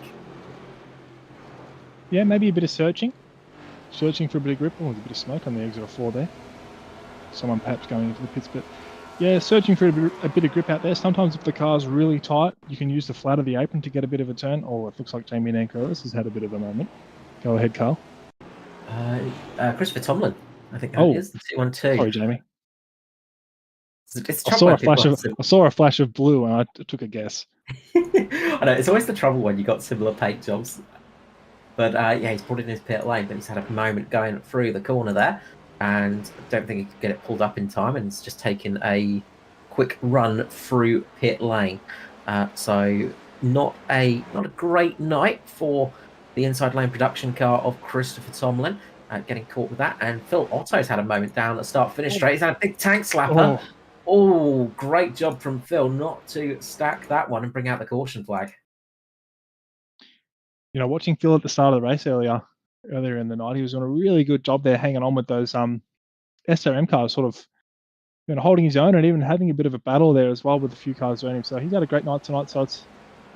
Yeah, maybe a bit of searching for a bit of grip. Oh, there's a bit of smoke on the exit 4 there. Someone perhaps going into the pits, but yeah, searching for a bit of grip out there. Sometimes if the car's really tight, you can use the flat of the apron to get a bit of a turn. Oh, it looks like Jamie Nankervis has had a bit of a moment. Go ahead, Carl.
Christopher Tomlin, I think that is the 212.
Sorry, Jamie.
It's
I saw a flash of blue and I took a guess.
I know, it's always the trouble when you got similar paint jobs. But he's brought it in his pit lane, but he's had a moment going through the corner there, and I don't think he could get it pulled up in time, and it's just taken a quick run through pit lane. So not a great night for the inside lane production car of Christopher Tomlin, getting caught with that. And Phil Otto's had a moment down at start-finish straight. He's had a big tank slapper. Oh, great job from Phil not to stack that one and bring out the caution flag.
You know, watching Phil at the start of the race earlier in the night, he was doing a really good job there, hanging on with those SRM cars, sort of holding his own and even having a bit of a battle there as well with a few cars around him. So he's had a great night tonight. So it's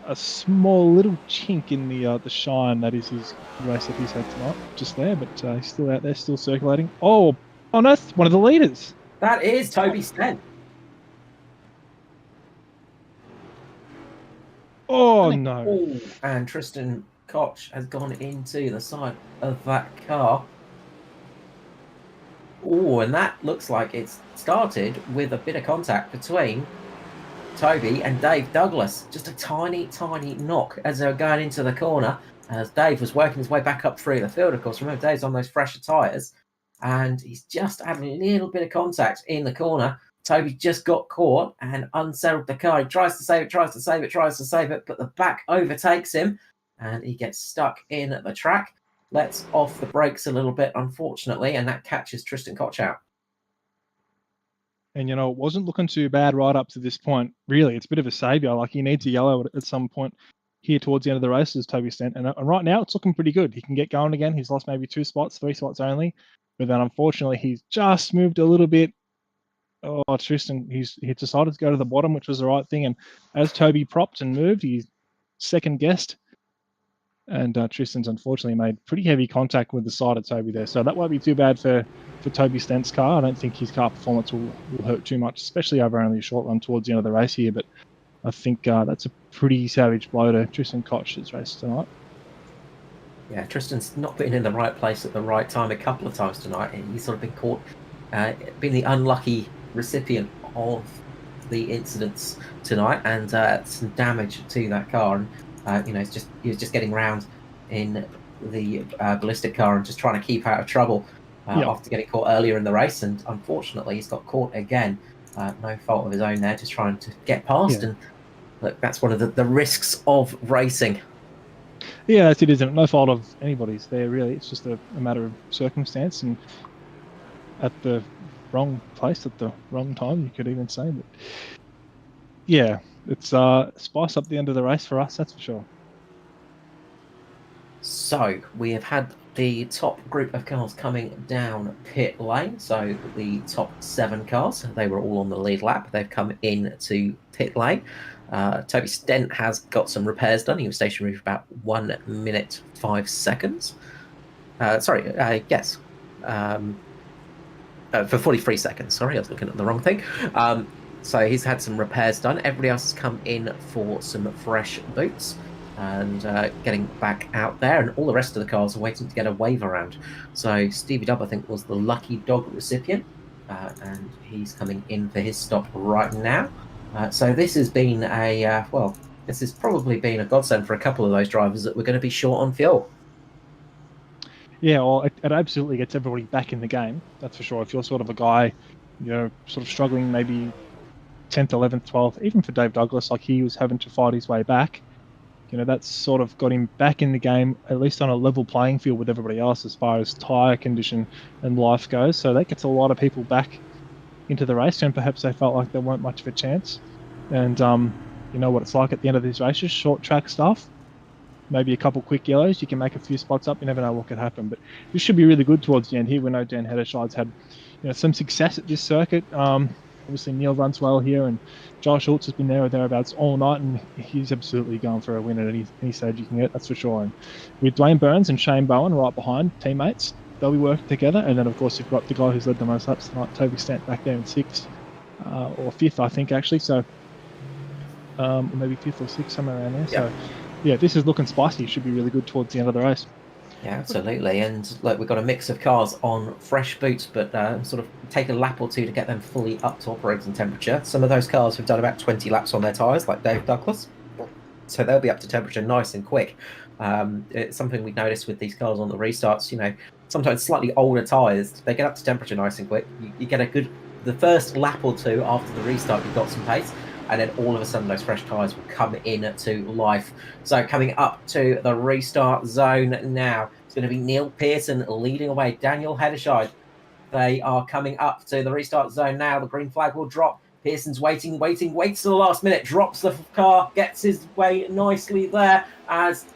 a small little chink in the shine that is his race that he's had tonight, just there. But he's still out there, still circulating. Oh no, it's one of the leaders.
That is Toby Stent.
Oh no!
Oh, and Tristan Koch has gone into the side of that car. Oh, and that looks like it's started with a bit of contact between Toby and Dave Douglas. Just a tiny, tiny knock as they were going into the corner. As Dave was working his way back up through the field, of course. Remember, Dave's on those fresher tyres. And he's just had a little bit of contact in the corner. Toby just got caught and unsettled the car. He tries to save it, but the back overtakes him and he gets stuck in at the track. lets off the brakes a little bit, unfortunately, and that catches Tristan Koch out.
And, it wasn't looking too bad right up to this point. Really, it's a bit of a saviour. Like, he needs a yellow at some point here towards the end of the race, as Toby Stent. And right now, it's looking pretty good. He can get going again. He's lost maybe 2 spots, 3 spots only. But then, unfortunately, he's just moved a little bit. Oh, Tristan, he decided to go to the bottom, which was the right thing. And as Toby propped and moved, he second guessed. And Tristan's unfortunately made pretty heavy contact with the side of Toby there. So that won't be too bad for Toby Stent's car. I don't think his car performance will hurt too much, especially over only a short run towards the end of the race here. But I think that's a pretty savage blow to Tristan Koch's race tonight.
Yeah, Tristan's not been in the right place at the right time a couple of times tonight. He's sort of been caught, been the unlucky recipient of the incidents tonight, and some damage to that car. And he was just getting round in the ballistic car and just trying to keep out of trouble after getting caught earlier in the race. And unfortunately, he's got caught again. No fault of his own there, just trying to get past. And look, that's one of the risks of racing.
Yeah, it isn't. No fault of anybody's there, really. It's just a matter of circumstance and at the wrong place at the wrong time, you could even say. But yeah, it's spice up the end of the race for us, that's for sure.
So we have had the top group of cars coming down pit lane. So the top 7 cars, they were all on the lead lap. They've come in to pit lane. Toby Stent has got some repairs done. He was stationary for about 1 minute 5 seconds. Yes. For 43 seconds. Sorry, I was looking at the wrong thing. So he's had some repairs done. Everybody else has come in for some fresh boots and getting back out there. And all the rest of the cars are waiting to get a wave around. So Stevie Dubb, I think, was the lucky dog recipient. And he's coming in for his stop right now. So this has been this has probably been a godsend for a couple of those drivers that were going to be short on fuel.
Yeah, well, it absolutely gets everybody back in the game, that's for sure. If you're sort of a guy, sort of struggling maybe 10th, 11th, 12th, even for Dave Douglas, like he was having to fight his way back, that's sort of got him back in the game, at least on a level playing field with everybody else as far as tyre condition and life goes. So that gets a lot of people back into the race, and perhaps they felt like there weren't much of a chance. And you know what it's like at the end of these races, short track stuff, maybe a couple quick yellows, you can make a few spots up, you never know what could happen. But this should be really good towards the end here. We know Dan Heddershide's had some success at this circuit. Obviously Neil runs well here, and Josh Schultz has been there or thereabouts all night, and he's absolutely going for a win at any stage you can get, that's for sure. And with Dwayne Burns and Shane Bowen right behind, teammates, they'll be working together. And then, of course, you've got the guy who's led the most laps tonight, Toby Stent, back there in 6th or 5th, I think, actually. So, or maybe 5th or 6th, somewhere around there. Yep. So, yeah, this is looking spicy. It should be really good towards the end of the race.
Yeah, absolutely. And look, we've got a mix of cars on fresh boots, but sort of take a lap or two to get them fully up to operating temperature. Some of those cars have done about 20 laps on their tyres, like Dave Douglas. So they'll be up to temperature nice and quick. It's something we've noticed with these cars on the restarts, sometimes slightly older tyres, they get up to temperature nice and quick. You get the first lap or two after the restart, you've got some pace, and then all of a sudden those fresh tyres will come in to life. So coming up to the restart zone now, it's going to be Neil Pearson leading away, Daniel Heddershide. They are coming up to the restart zone now. The green flag will drop. Pearson's waiting, waits to the last minute, drops the car, gets his way nicely there as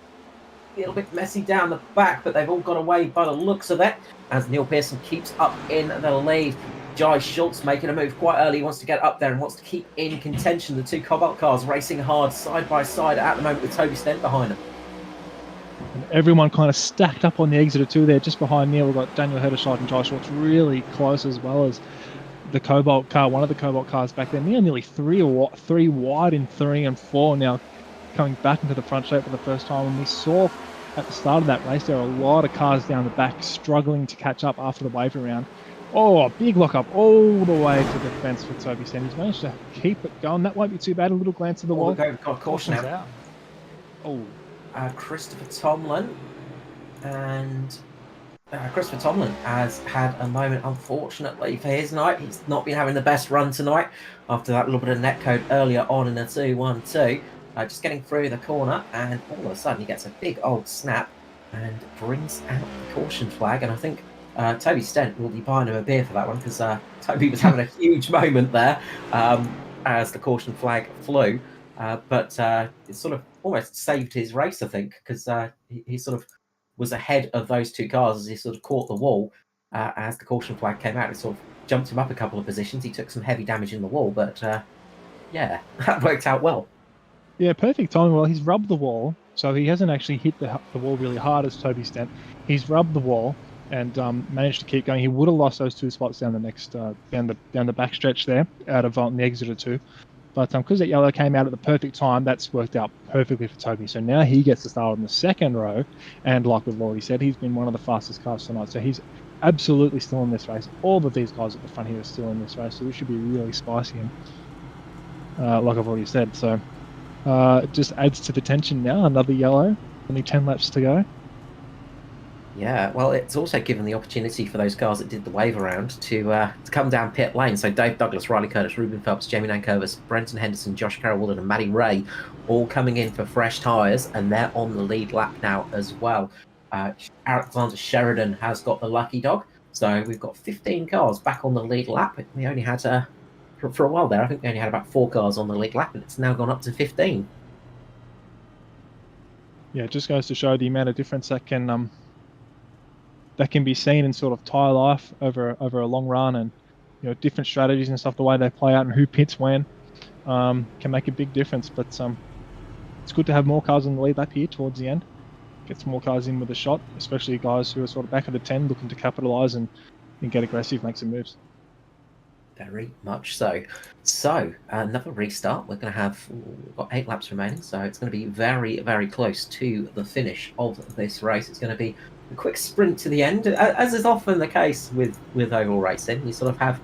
a little bit messy down the back, but they've all got away by the looks of it as Neil Pearson keeps up in the lead. Josh Schultz making a move quite early. He wants to get up there and wants to keep in contention. The 2 Cobalt cars racing hard side by side at the moment with Toby Stent behind them.
And everyone kind of stacked up on the exit of 2 there. Just behind Neil, we've got Daniel Heddershide and Josh Schultz really close, as well as the Cobalt car, one of the Cobalt cars back there. Nearly 3 wide in 3 and 4 now, coming back into the front straight for the first time. And we saw at the start of that race, there are a lot of cars down the back struggling to catch up after the wave round. Oh, a big lock-up all the way to the fence for Toby Stent. He's managed to keep it going. That won't be too bad. A little glance at the wall.
We've got caution out.
Oh,
Christopher Tomlin. And Christopher Tomlin has had a moment, unfortunately, for his night. He's not been having the best run tonight after that little bit of netcode earlier on in the 2-1-2. Just getting through the corner, and all of a sudden he gets a big old snap and brings out the caution flag. And I think Toby Stent will be buying him a beer for that one, because Toby was having a huge moment there as the caution flag flew. But it sort of almost saved his race, I think, because he sort of was ahead of those two cars as he sort of caught the wall. As the caution flag came out, it sort of jumped him up a couple of positions. He took some heavy damage in the wall, but yeah, that worked out well.
Yeah, perfect timing. Well, he's rubbed the wall, so he hasn't actually hit the wall really hard as Toby Stent. He's rubbed the wall and managed to keep going. He would have lost those 2 spots down the next down the back stretch there, out of the exit of 2. But because that yellow came out at the perfect time, that's worked out perfectly for Toby. So now he gets to start on the second row, and like we've already said, he's been one of the fastest cars tonight. So he's absolutely still in this race. All of these guys at the front here are still in this race, so we should be really spicy. And like I've already said, so it just adds to the tension now. Another yellow, only 10 laps to go.
Yeah, well, it's also given the opportunity for those cars that did the wave around to come down pit lane. So Dave Douglas, Riley Curtis, Ruben Phelps, Jamie Nankervis, Brenton Henderson, Josh Carroll-Walden and Matty Ray all coming in for fresh tyres, and they're on the lead lap now as well. Alexander Sheridan has got the lucky dog. So we've got 15 cars back on the lead lap. We only had, for a while there, I think we only had about 4 cars on the lead lap, and it's now gone up to 15.
Yeah, it just goes to show the amount of difference that can be seen in sort of tyre life over a long run, and different strategies and stuff, the way they play out and who pits when can make a big difference. But it's good to have more cars on the lead lap here towards the end. Get some more cars in with a shot, especially guys who are sort of back of the 10 looking to capitalise and get aggressive, make some moves.
Very much so. So another restart. We've got 8 laps remaining, so it's going to be very, very close to the finish of this race. It's going to be a quick sprint to the end, as is often the case with oval racing. You sort of have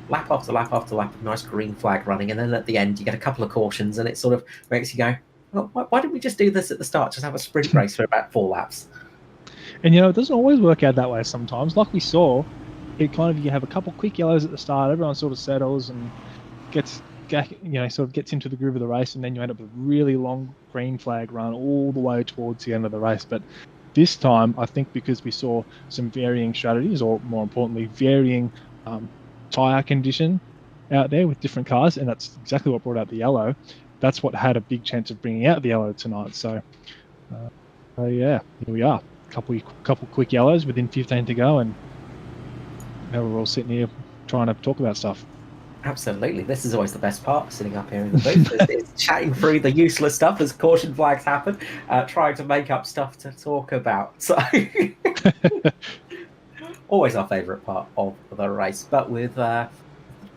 lap after lap after lap of nice green flag running, and then at the end you get a couple of cautions, and it sort of makes you go, well, why didn't we just do this at the start? Just have a sprint race for about 4 laps.
And it doesn't always work out that way sometimes. Like we saw, it kind of, you have a couple quick yellows at the start, everyone sort of settles and gets into the groove of the race, and then you end up with a really long green flag run all the way towards the end of the race. But this time, I think because we saw some varying strategies, or more importantly, varying tyre condition out there with different cars, and that's exactly what brought out the yellow. That's what had a big chance of bringing out the yellow tonight. So, yeah, here we are. Couple quick yellows within 15 to go, and now we're all sitting here trying to talk about stuff.
Absolutely. This is always the best part, sitting up here in the booth. It's chatting through the useless stuff as caution flags happen, trying to make up stuff to talk about. So, always our favourite part of the race. But with probably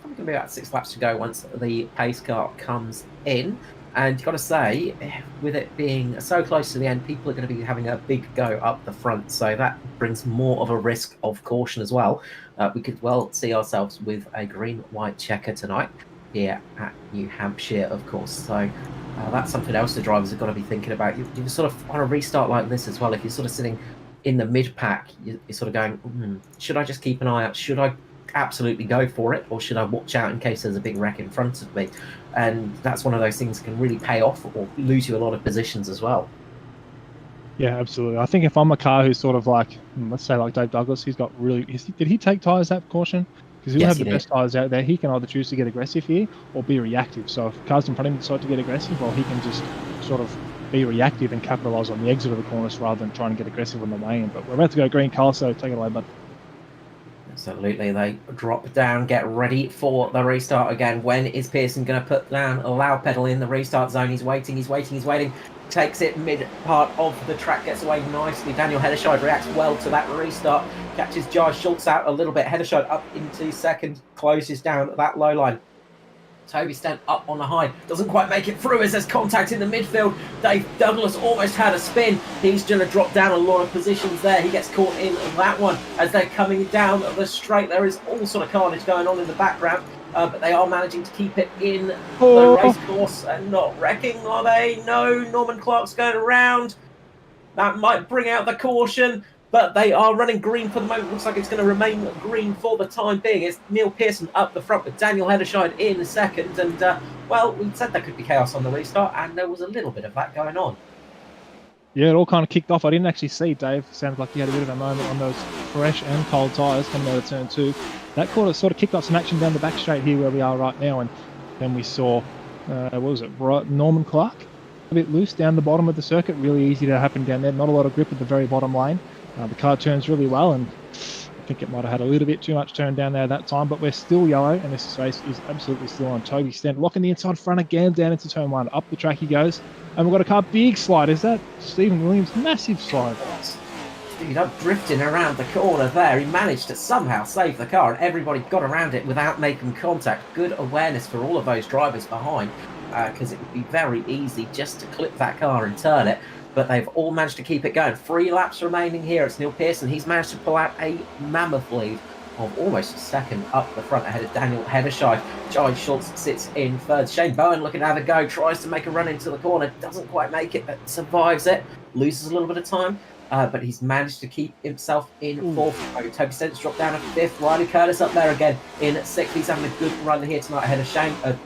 going to be about 6 laps to go once the pace car comes in. And you've got to say, with it being so close to the end, people are going to be having a big go up the front. So that brings more of a risk of caution as well. We could well see ourselves with a green-white checker tonight here at New Hampshire, of course. So that's something else the drivers have got to be thinking about. You sort of on a restart like this as well, if you're sort of sitting in the mid-pack, you're sort of going, should I just keep an eye out? Should I absolutely go for it, or should I watch out in case there's a big wreck in front of me? And that's one of those things that can really pay off or lose you a lot of positions as well.
Yeah, absolutely. I think if I'm a car who's sort of like, let's say like Dave Douglas, he's got really, did he take tyres that caution? Because he'll have the best tyres out there. He can either choose to get aggressive here or be reactive. So if cars in front of him decide to get aggressive, well, he can just sort of be reactive and capitalise on the exit of the corners rather than trying to get aggressive on the way in. But we're about to go green colour, so take it away, bud.
Absolutely. They drop down, get ready for the restart again. When is Pearson going to put down a loud pedal in the restart zone? He's waiting. Takes it mid part of the track, gets away nicely. Daniel Hederscheid reacts well to that restart. Catches Josh Schultz out a little bit. Hederscheid up into second, closes down at that low line. Toby Stent up on the high, doesn't quite make it through as there's contact in the midfield. Dave Douglas almost had a spin. He's going to drop down a lot of positions there. He gets caught in that one as they're coming down the straight. There is all sort of carnage going on in the background, but they are managing to keep it in the race course and not wrecking, are they? No, Norman Clark's going around. That might bring out the caution, but they are running green for the moment. Looks like it's going to remain green for the time being. It's Neil Pearson up the front with Daniel Hederscheid in second. And, well, we said there could be chaos on the restart, and there was a little bit of that going on.
Yeah, it all kind of kicked off. I didn't actually see Dave. Sounds like he had a bit of a moment on those fresh and cold tyres coming out of turn 2. That sort of kicked off some action down the back straight here where we are right now. And then we saw, what was it, Norman Clark? A bit loose down the bottom of the circuit. Really easy to happen down there. Not a lot of grip at the very bottom lane. The car turns really well, and I think it might have had a little bit too much turn down there that time, but we're still yellow, and this race is absolutely still on. Toby Stent locking the inside front again down into turn 1. Up the track he goes. And we've got a car, big slide. Is that Stephen Williams? Massive slide.
Dude, I'm drifting around the corner there. He managed to somehow save the car, and everybody got around it without making contact. Good awareness for all of those drivers behind, because it would be very easy just to clip that car and turn it. But they've all managed to keep it going. 3 laps remaining here. It's Neil Pearson. He's managed to pull out a mammoth lead of almost a second up the front ahead of Daniel Hederscheid. Joey Schultz sits in third. Shane Bowen looking to have a go, tries to make a run into the corner, doesn't quite make it, but survives it, loses a little bit of time, but he's managed to keep himself in fourth. Toby Stent's dropped down to fifth. Riley Curtis up there again in sixth. He's having a good run here tonight ahead of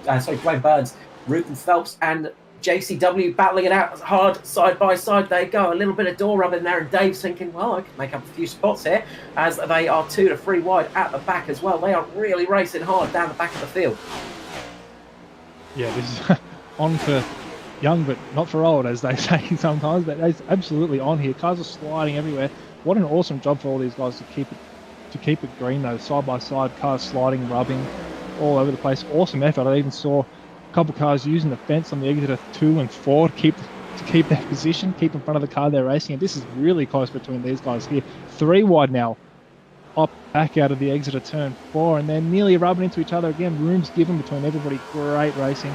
Dwayne Burns, Ruben Phelps, and JCW battling it out hard side by side. They go. A little bit of door rubbing there, and Dave's thinking, well, I can make up a few spots here, as they are 2 to 3 wide at the back as well. They are really racing hard down the back of the field.
Yeah, this is on for young, but not for old, as they say sometimes. But it's absolutely on here. Cars are sliding everywhere. What an awesome job for all these guys to keep it green though. Side by side, cars sliding, rubbing all over the place. Awesome effort. I even saw couple of cars using the fence on the exit of 2 and 4 to keep their position, keep in front of the car they're racing. And this is really close between these guys here. 3 wide now, up back out of the exit of turn 4, and they're nearly rubbing into each other again. Room's given between everybody. Great racing.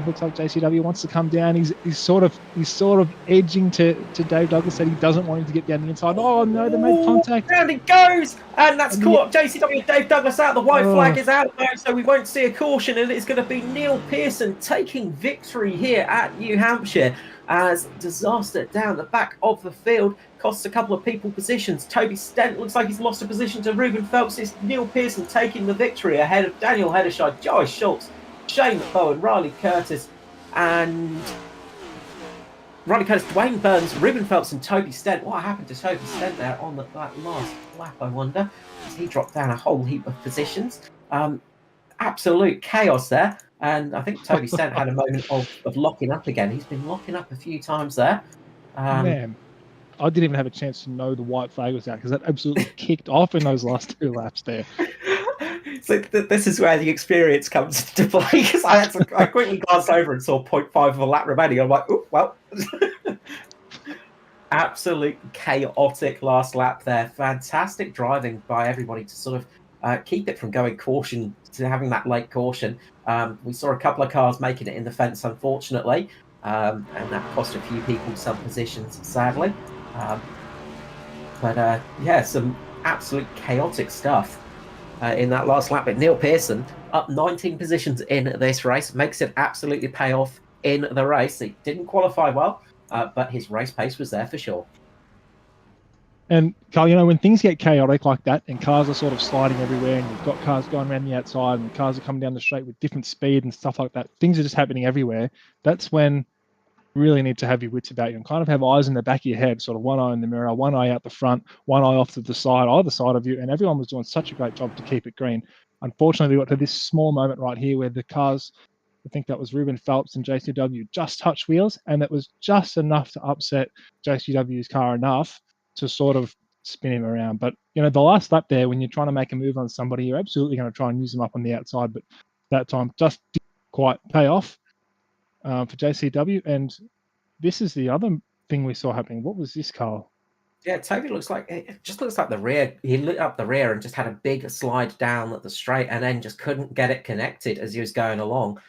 Looks like JCW wants to come down. He's sort of edging to Dave Douglas, said he doesn't want him to get down the inside. Oh no, they made contact.
Down he goes, and that's caught JCW. Dave Douglas out. The white flag is out though, so we won't see a caution, and it's going to be Neil Pearson taking victory here at New Hampshire. As disaster down the back of the field costs a couple of people positions. Toby Stent looks like he's lost a position to Ruben Phelps. It's Neil Pearson taking the victory ahead of Daniel Hederscheid, Joey Schultz, Shane Bowen, Riley Curtis, Dwayne Burns, Ruben Phelps, and Toby Stent. What happened to Toby Stent there on that last lap, I wonder? As he dropped down a whole heap of positions. Absolute chaos there. And I think Toby Stent had a moment of locking up again. He's been locking up a few times there.
Man, I didn't even have a chance to know the white flag was out because that absolutely kicked off in those last 2 laps there.
So this is where the experience comes into play, because I quickly glanced over and saw 0.5 of a lap remaining. I'm like, oh, well. Absolute chaotic last lap there. Fantastic driving by everybody to sort of keep it from going caution to having that late caution. We saw a couple of cars making it in the fence, unfortunately, and that cost a few people some positions, sadly. But yeah, some absolute chaotic stuff in that last lap. But Neil Pearson up 19 positions in this race, makes it absolutely pay off in the race. He didn't qualify well, but his race pace was there for sure.
And Carl, when things get chaotic like that and cars are sort of sliding everywhere and you've got cars going around the outside and cars are coming down the straight with different speed and stuff like that, things are just happening everywhere. That's when you really need to have your wits about you and kind of have eyes in the back of your head, sort of one eye in the mirror, one eye out the front, one eye off to the side, either side of you. And everyone was doing such a great job to keep it green. Unfortunately, we got to this small moment right here where the cars, I think that was Ruben Phelps and JCW, just touched wheels, and that was just enough to upset JCW's car enough to sort of spin him around. But, the last lap there, when you're trying to make a move on somebody, you're absolutely going to try and use them up on the outside, but that time just didn't quite pay off for JCW. And this is the other thing we saw happening. What was this, Carl?
Yeah, Toby it just looks like the rear. He lit up the rear and just had a big slide down at the straight, and then just couldn't get it connected as he was going along,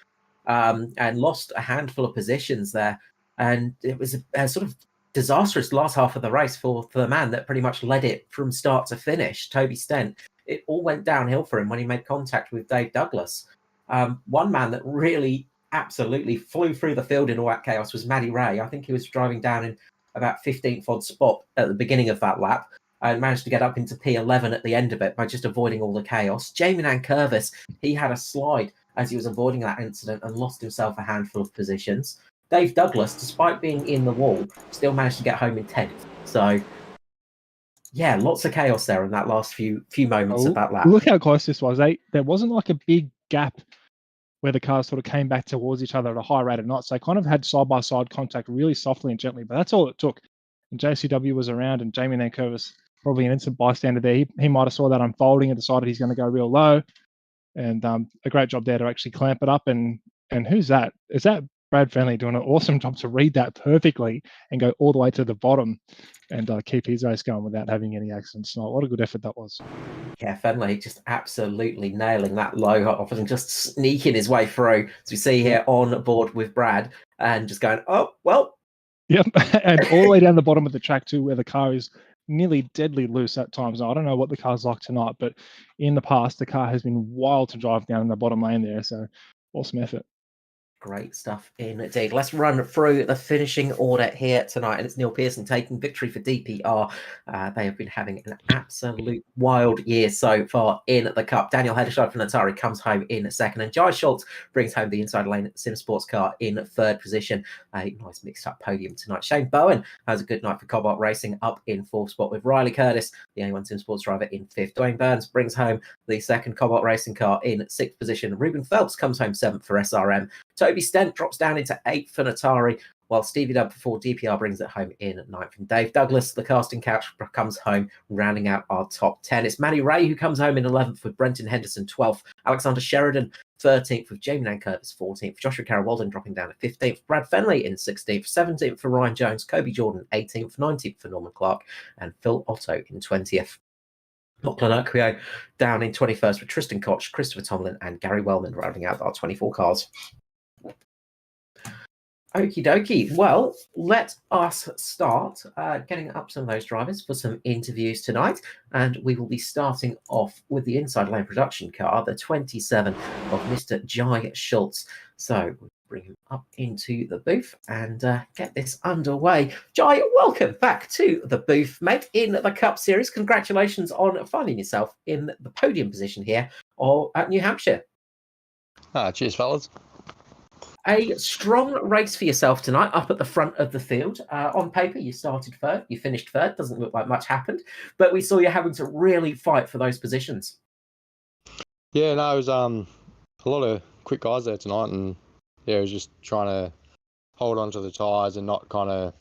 and lost a handful of positions there. And it was a sort of disastrous last half of the race for the man that pretty much led it from start to finish, Toby Stent. It all went downhill for him when he made contact with Dave Douglas. One man that really absolutely flew through the field in all that chaos was Matty Ray. I think he was driving down in about 15th odd spot at the beginning of that lap and managed to get up into P11 at the end of it by just avoiding all the chaos. Jamie Nankervis, he had a slide as he was avoiding that incident and lost himself a handful of positions. Dave Douglas, despite being in the wall, still managed to get home in 10th. So, yeah, lots of chaos there in that last few moments of that lap.
Look how close this was. There wasn't like a big gap where the cars sort of came back towards each other at a high rate of knots. They kind of had side-by-side contact really softly and gently, but that's all it took. And JCW was around, and Jamie Nanker was probably an instant bystander there. He might have saw that unfolding and decided he's going to go real low. And a great job there to actually clamp it up. And who's that? Is that Brad Fenley doing an awesome job to read that perfectly and go all the way to the bottom and keep his race going without having any accidents? So what a good effort that was.
Yeah, Fenley just absolutely nailing that low off and just sneaking his way through, as we see here on board with Brad, and just going, oh, well.
Yep, and all the way down the bottom of the track too, where the car is nearly deadly loose at times. Now, I don't know what the car's like tonight, but in the past, the car has been wild to drive down in the bottom lane there. So awesome effort.
Great stuff indeed. Let's run through the finishing order here tonight. And it's Neil Pearson taking victory for DPR. They have been having an absolute wild year so far in the Cup. Daniel Hederschild from Atari comes home in second. And Jai Schultz brings home the inside lane Sim Sports car in third position. A nice mixed up podium tonight. Shane Bowen has a good night for Cobalt Racing, up in fourth spot with Riley Curtis, the A1 Sim Sports driver, in fifth. Dwayne Burns brings home the second Cobalt Racing car in sixth position. Ruben Phelps comes home seventh for SRM. Toby Stent drops down into 8th for Atari, while Stevie Dub for DPR brings it home in 9th. And Dave Douglas, the casting couch, comes home, rounding out our top 10. It's Manny Ray who comes home in 11th, with Brenton Henderson 12th, Alexander Sheridan 13th, with Jamie Nankirtis 14th, Joshua Carroll Walden dropping down to 15th, Brad Fenley in 16th, 17th for Ryan Jones, Kobe Jordan 18th, 19th for Norman Clark, and Phil Otto in 20th. Lachlan Urquio down in 21st, with Tristan Koch, Christopher Tomlin, and Gary Wellman rounding out our 24 cars. Okie dokie. Well, let us start getting up some of those drivers for some interviews tonight. And we will be starting off with the inside lane production car, the 27 of Mr. Jai Schultz. So we'll bring him up into the booth and get this underway. Jai, welcome back to the booth, mate, in the Cup Series. Congratulations on finding yourself in the podium position here at New Hampshire.
Cheers, fellas.
A strong race for yourself tonight, up at the front of the field. On paper, you started third, you finished third. Doesn't look like much happened, but we saw you having to really fight for those positions.
Yeah, no, it was a lot of quick guys there tonight, and yeah, it was just trying to hold on to the tyres and not kind of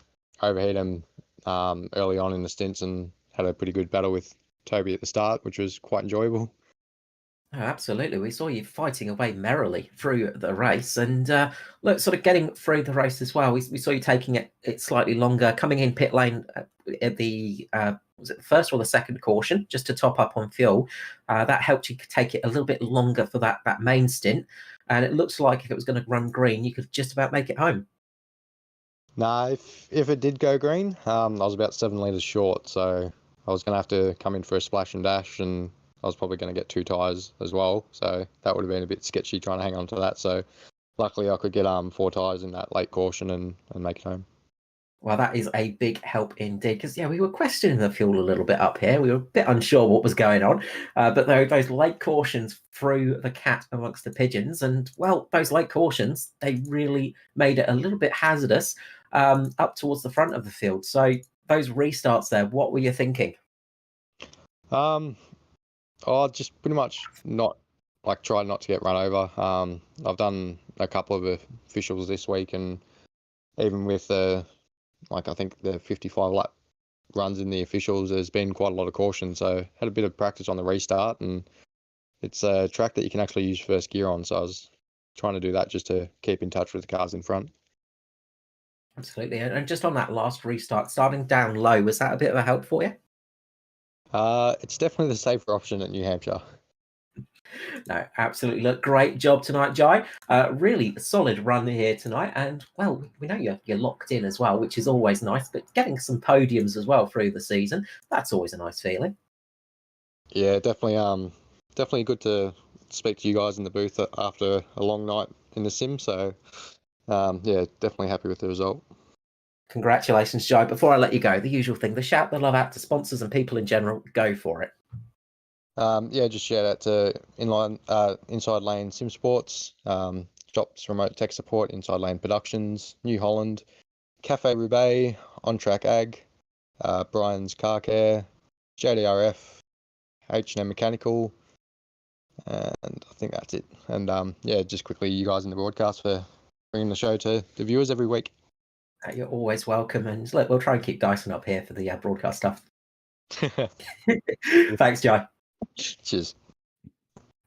overheat them early on in the stints, and had a pretty good battle with Toby at the start, which was quite enjoyable.
Oh, absolutely. We saw you fighting away merrily through the race, and look, sort of getting through the race as well. We saw you taking it slightly longer, coming in pit lane at the was it the first or the second caution, just to top up on fuel. That helped you take it a little bit longer for that main stint, and it looks like if it was going to run green, you could just about make it home.
Nah, if it did go green, I was about 7 litres short, so I was going to have to come in for a splash and dash, and I was probably going to get 2 tyres as well, so that would have been a bit sketchy trying to hang on to that. So luckily I could get 4 tyres in that late caution and make it home.
Well, that is a big help indeed, because yeah, we were questioning the fuel a little bit up here. We were a bit unsure what was going on, but those late cautions threw the cat amongst the pigeons, and well, those late cautions, they really made it a little bit hazardous up towards the front of the field. So those restarts there, what were you thinking?
Just pretty much try not to get run over. I've done a couple of officials this week, and even with I think the 55 lap runs in the officials, there's been quite a lot of caution. So had a bit of practice on the restart, and it's a track that you can actually use first gear on. So I was trying to do that just to keep in touch with the cars in front.
Absolutely. And just on that last restart, starting down low, was that a bit of a help for you?
It's definitely the safer option at New Hampshire.
No, absolutely. Look, great job tonight, Jai. Really solid run here tonight, and well, we know you're locked in as well, which is always nice. But getting some podiums as well through the season, that's always a nice feeling.
Yeah, definitely good to speak to you guys in the booth after a long night in the sim. So yeah, definitely happy with the result.
Congratulations, Jai. Before I let you go, the usual thing, the shout the love out to sponsors and people in general. Go for it.
Yeah, just shout out to Inside Lane Sim Sports, Shops Remote Tech Support, Inside Lane Productions, New Holland, Cafe Roubaix, On Track Ag, Brian's Car Care, JDRF, H&M Mechanical, and I think that's it. And yeah, just quickly, you guys in the broadcast for bringing the show to the viewers every week.
You're always welcome, and look, we'll try and keep Dyson up here for the broadcast stuff. Thanks, Jai.
Cheers.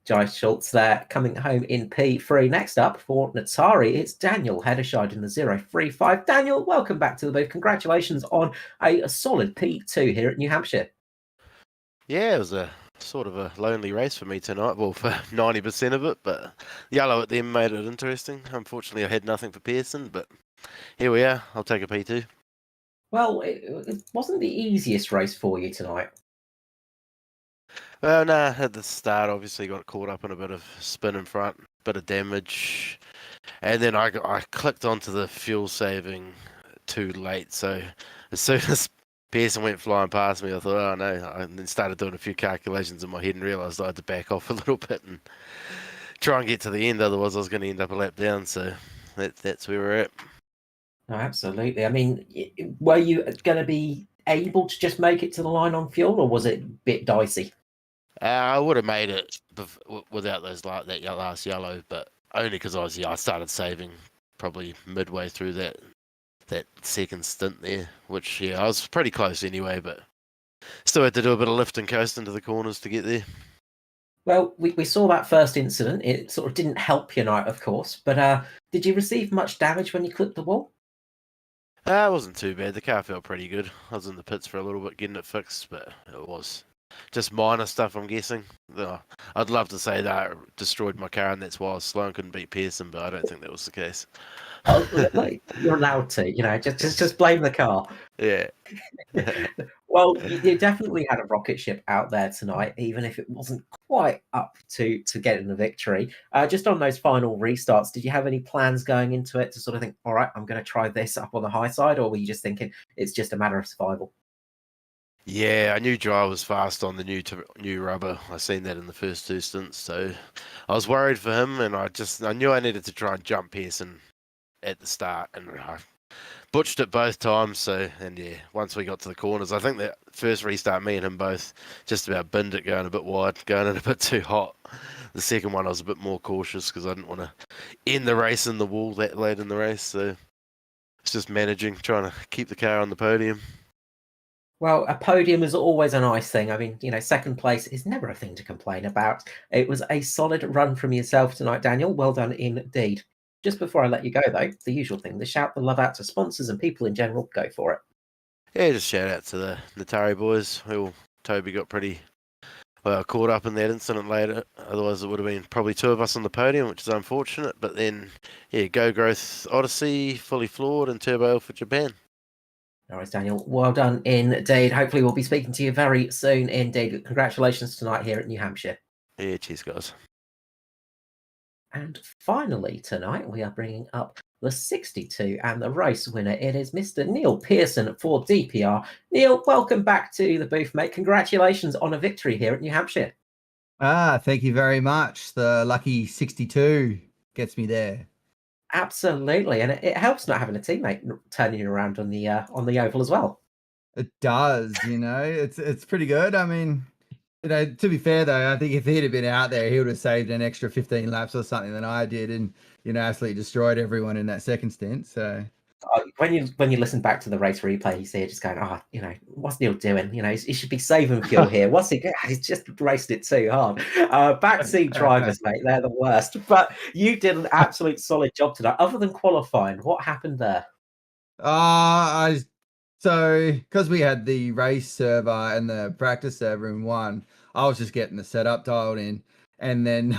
Jai Schultz there, coming home in P3. Next up for Natari, it's Daniel Hederscheid in the 035. Daniel, welcome back to the booth. Congratulations on a solid P2 here at New Hampshire.
Yeah, it was a sort of a lonely race for me tonight. Well, for 90% of it, but yellow at the end made it interesting. Unfortunately, I had nothing for Pearson, but here we are. I'll take a P2.
Well, it wasn't the easiest race for you tonight.
Well, nah, at the start, obviously got caught up in a bit of spin in front, bit of damage, and then I clicked onto the fuel saving too late. So as soon as Pearson went flying past me, I thought, oh no, and then started doing a few calculations in my head and realised I had to back off a little bit and try and get to the end, otherwise I was going to end up a lap down. So that's where we're at.
No, absolutely. I mean, were you going to be able to just make it to the line on fuel, or was it a bit dicey?
I would have made it without that last yellow, but only because I started saving probably midway through that second stint there, which I was pretty close anyway, but still had to do a bit of lift and coast into the corners to get there.
Well, we saw that first incident. It sort of didn't help your night, of course, but did you receive much damage when you clipped the wall?
It wasn't too bad. The car felt pretty good. I was in the pits for a little bit getting it fixed, but it was just minor stuff, I'm guessing. I'd love to say that I destroyed my car and that's why I was slow and couldn't beat Pearson, but I don't think that was the case.
Oh, look, you're allowed to, just blame the car.
Yeah.
Well, you definitely had a rocket ship out there tonight, even if it wasn't quite up to getting the victory. Just on those final restarts, did you have any plans going into it to sort of think, all right, I'm going to try this up on the high side, or were you just thinking it's just a matter of survival?
Yeah, I knew Dry was fast on the new rubber. I seen that in the first two stints, so I was worried for him, and I knew I needed to try and jump Pearson at the start, and I butched it both times. So, and yeah, once we got to the corners, I think that first restart, me and him both just about binned it, going a bit wide, going in a bit too hot. The second one, I was a bit more cautious because I didn't want to end the race in the wall that late in the race. So it's just managing, trying to keep the car on the podium.
Well, a podium is always a nice thing. I mean, second place is never a thing to complain about. It was a solid run from yourself tonight, Daniel. Well done indeed. Just before I let you go, though, the usual thing, the shout the love out to sponsors and people in general. Go for it.
Yeah, just shout out to the Natari boys. Toby got pretty caught up in that incident later. Otherwise, it would have been probably two of us on the podium, which is unfortunate. But then, yeah, Go Growth Odyssey, Fully Floored, and Turbo for Japan.
All right, Daniel. Well done indeed. Hopefully, we'll be speaking to you very soon indeed. Congratulations tonight here at New Hampshire.
Yeah, cheers, guys.
And finally, tonight, we are bringing up the 62 and the race winner. It is Mr. Neil Pearson for DPR. Neil, welcome back to the booth, mate. Congratulations on a victory here at New Hampshire.
Thank you very much. The lucky 62 gets me there.
Absolutely, and it helps not having a teammate turning you around on the oval as well.
It does, it's pretty good. I mean, to be fair though, I think if he'd have been out there, he would have saved an extra 15 laps or something than I did, and absolutely destroyed everyone in that second stint. So
when you listen back to the race replay, you see it just going, what's Neil doing? He should be saving fuel here. What's he? He's just raced it too hard. Backseat drivers, mate, they're the worst. But you did an absolute solid job tonight. Other than qualifying, what happened there?
So because we had the race server and the practice server in one, I was just getting the setup dialed in, and then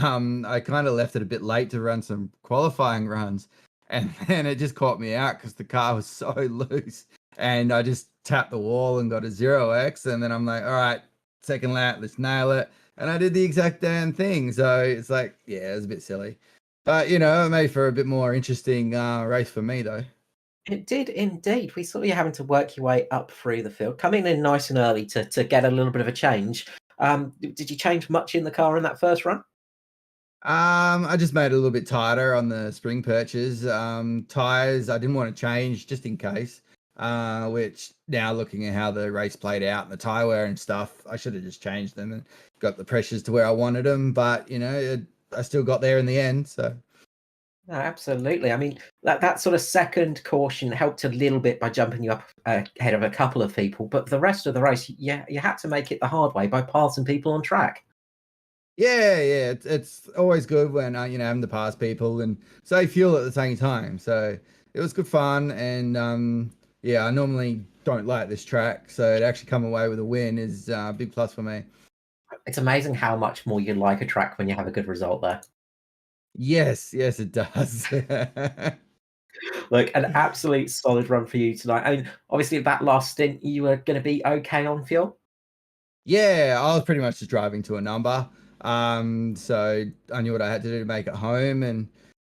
I kind of left it a bit late to run some qualifying runs. And then it just caught me out because the car was so loose, and I just tapped the wall and got a 0x. And then I'm like, all right, second lap, let's nail it. And I did the exact damn thing. So it's like, yeah, it was a bit silly, but it made for a bit more interesting race for me though.
It did indeed. We saw you having to work your way up through the field, coming in nice and early to get a little bit of a change. Did you change much in the car in that first run?
I just made it a little bit tighter on the spring perches. Tires, I didn't want to change just in case. Which now looking at how the race played out and the tire wear and stuff, I should have just changed them and got the pressures to where I wanted them. But I still got there in the end. So
No, absolutely. I mean, that sort of second caution helped a little bit by jumping you up ahead of a couple of people, but the rest of the race, you had to make it the hard way by passing people on track.
yeah, it's always good when having to pass people and save fuel at the same time. So it was good fun, and I normally don't like this track, so to actually come away with a win is a big plus for me.
It's amazing how much more you like a track when you have a good result there.
Yes, it does.
Look, an absolute solid run for you tonight. I mean, obviously, that last stint, you were going to be okay on fuel.
Yeah, I was pretty much just driving to a number. So I knew what I had to do to make it home and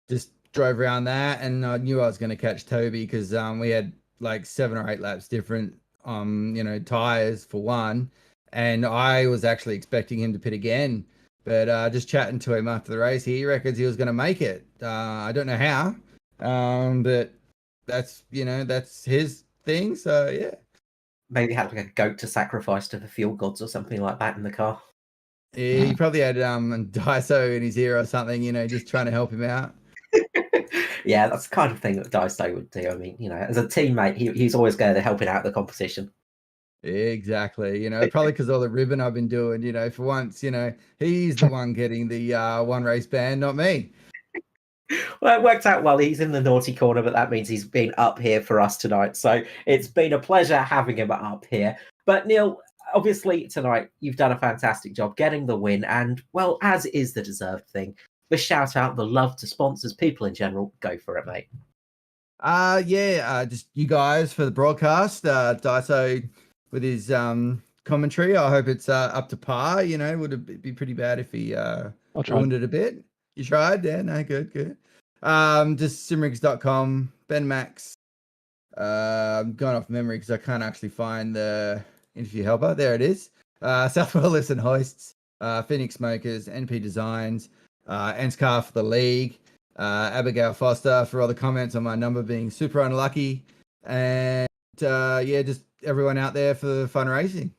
just drove around that. And I knew I was going to catch Toby because we had like 7 or 8 laps different, tires for one. And I was actually expecting him to pit again. But just chatting to him after the race, he reckons he was going to make it. I don't know how, but that's his thing. So yeah.
Maybe had like a goat to sacrifice to the fuel gods or something like that in the car.
He probably had Daiso in his ear or something, just trying to help him out.
Yeah, that's the kind of thing that Daiso would do. I mean, as a teammate, he's always going to helping out the competition.
Exactly. Probably because all the ribbon I've been doing, for once, he's the one getting the one race ban, not me.
Well, it worked out well. He's in the naughty corner, but that means he's been up here for us tonight. So it's been a pleasure having him up here. But Neil, obviously tonight you've done a fantastic job getting the win, and well, as is the deserved thing. The shout out, the love to sponsors, people in general, go for it, mate.
Just you guys for the broadcast. Daiso with his commentary. I hope it's up to par. Would it be pretty bad if he ruined it a bit? You tried? Yeah, no, good. Just simrigs.com, Ben Max. I'm going off memory because I can't actually find the interview helper. There it is. Southwell Lifts and Hoists, Phoenix Smokers, NP Designs, ANZCAR for the league, Abigail Foster for all the comments on my number being super unlucky, and just everyone out there for fun racing.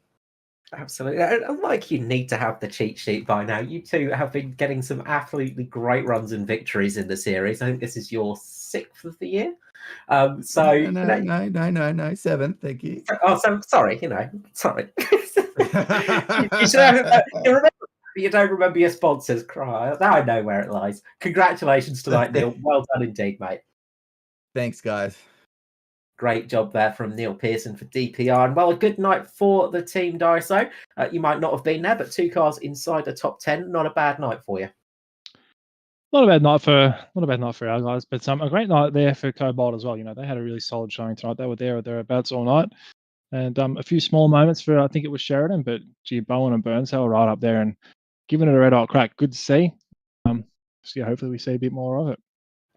Absolutely. And like you need to have the cheat sheet by now. You two have been getting some absolutely great runs and victories in the series. I think this is your 6th of the year.
No, 7th. Thank you.
Oh, so sorry. Sorry. you should have, you don't remember your sponsors. Cry. Now I know where it lies. Congratulations tonight, Neil. Well done indeed, mate.
Thanks, guys.
Great job there from Neil Pearson for DPR. And well, a good night for the team, Daiso. You might not have been there, but 2 cars inside the top 10. Not a bad night for you.
Not a bad night for our guys, but a great night there for Cobalt as well. They had a really solid showing tonight. They were there or thereabouts all night, and a few small moments for I think it was Sheridan, but gee, Bowen and Burns, they were right up there and giving it a red hot crack. Good to see. Hopefully we see a bit more of it.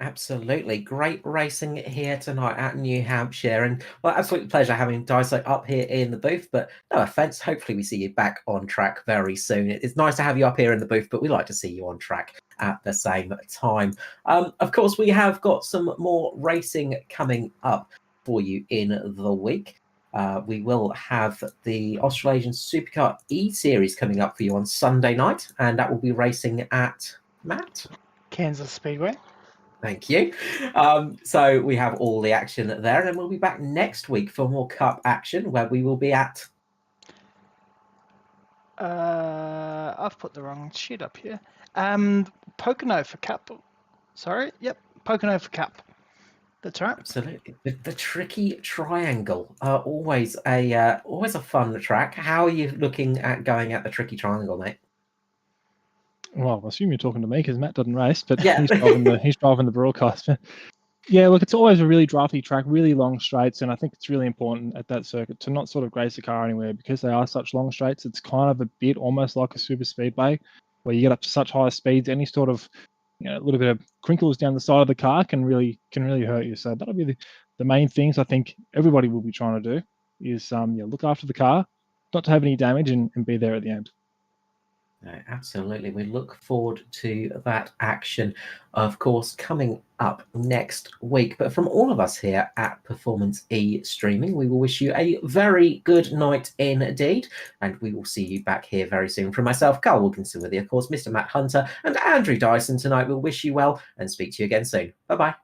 Absolutely. Great racing here tonight at New Hampshire. And well, absolute pleasure having Daiso up here in the booth. But no offense, hopefully we see you back on track very soon. It's nice to have you up here in the booth, but we like to see you on track at the same time. Of course, we have got some more racing coming up for you in the week. We will have the Australasian Supercar E-Series coming up for you on Sunday night, and that will be racing at Matt?
Kansas Speedway.
Thank you. So we have all the action there, and then we'll be back next week for more Cup action, where we will be at...
I've put the wrong sheet up here. Pocono for Cup. Sorry, yep, Pocono for Cup. That's right.
Absolutely. The Tricky Triangle, always a fun track. How are you looking at going at the Tricky Triangle, mate?
Well, I assume you're talking to me because Matt doesn't race, but
yeah.
he's driving the broadcast. Yeah, look, it's always a really drafty track, really long straights, and I think it's really important at that circuit to not sort of grace the car anywhere because they are such long straights. It's kind of a bit almost like a super speedway where you get up to such high speeds. Any sort of a little bit of crinkles down the side of the car can really hurt you. So that'll be the main things I think everybody will be trying to do is look after the car, not to have any damage, and be there at the end.
No, absolutely. We look forward to that action, of course, coming up next week. But from all of us here at Performance E Streaming, we will wish you a very good night indeed. And we will see you back here very soon. From myself, Carl Wilkinson, with you, of course, Mr. Matt Hunter and Andrew Dyson tonight. We'll wish you well and speak to you again soon. Bye-bye.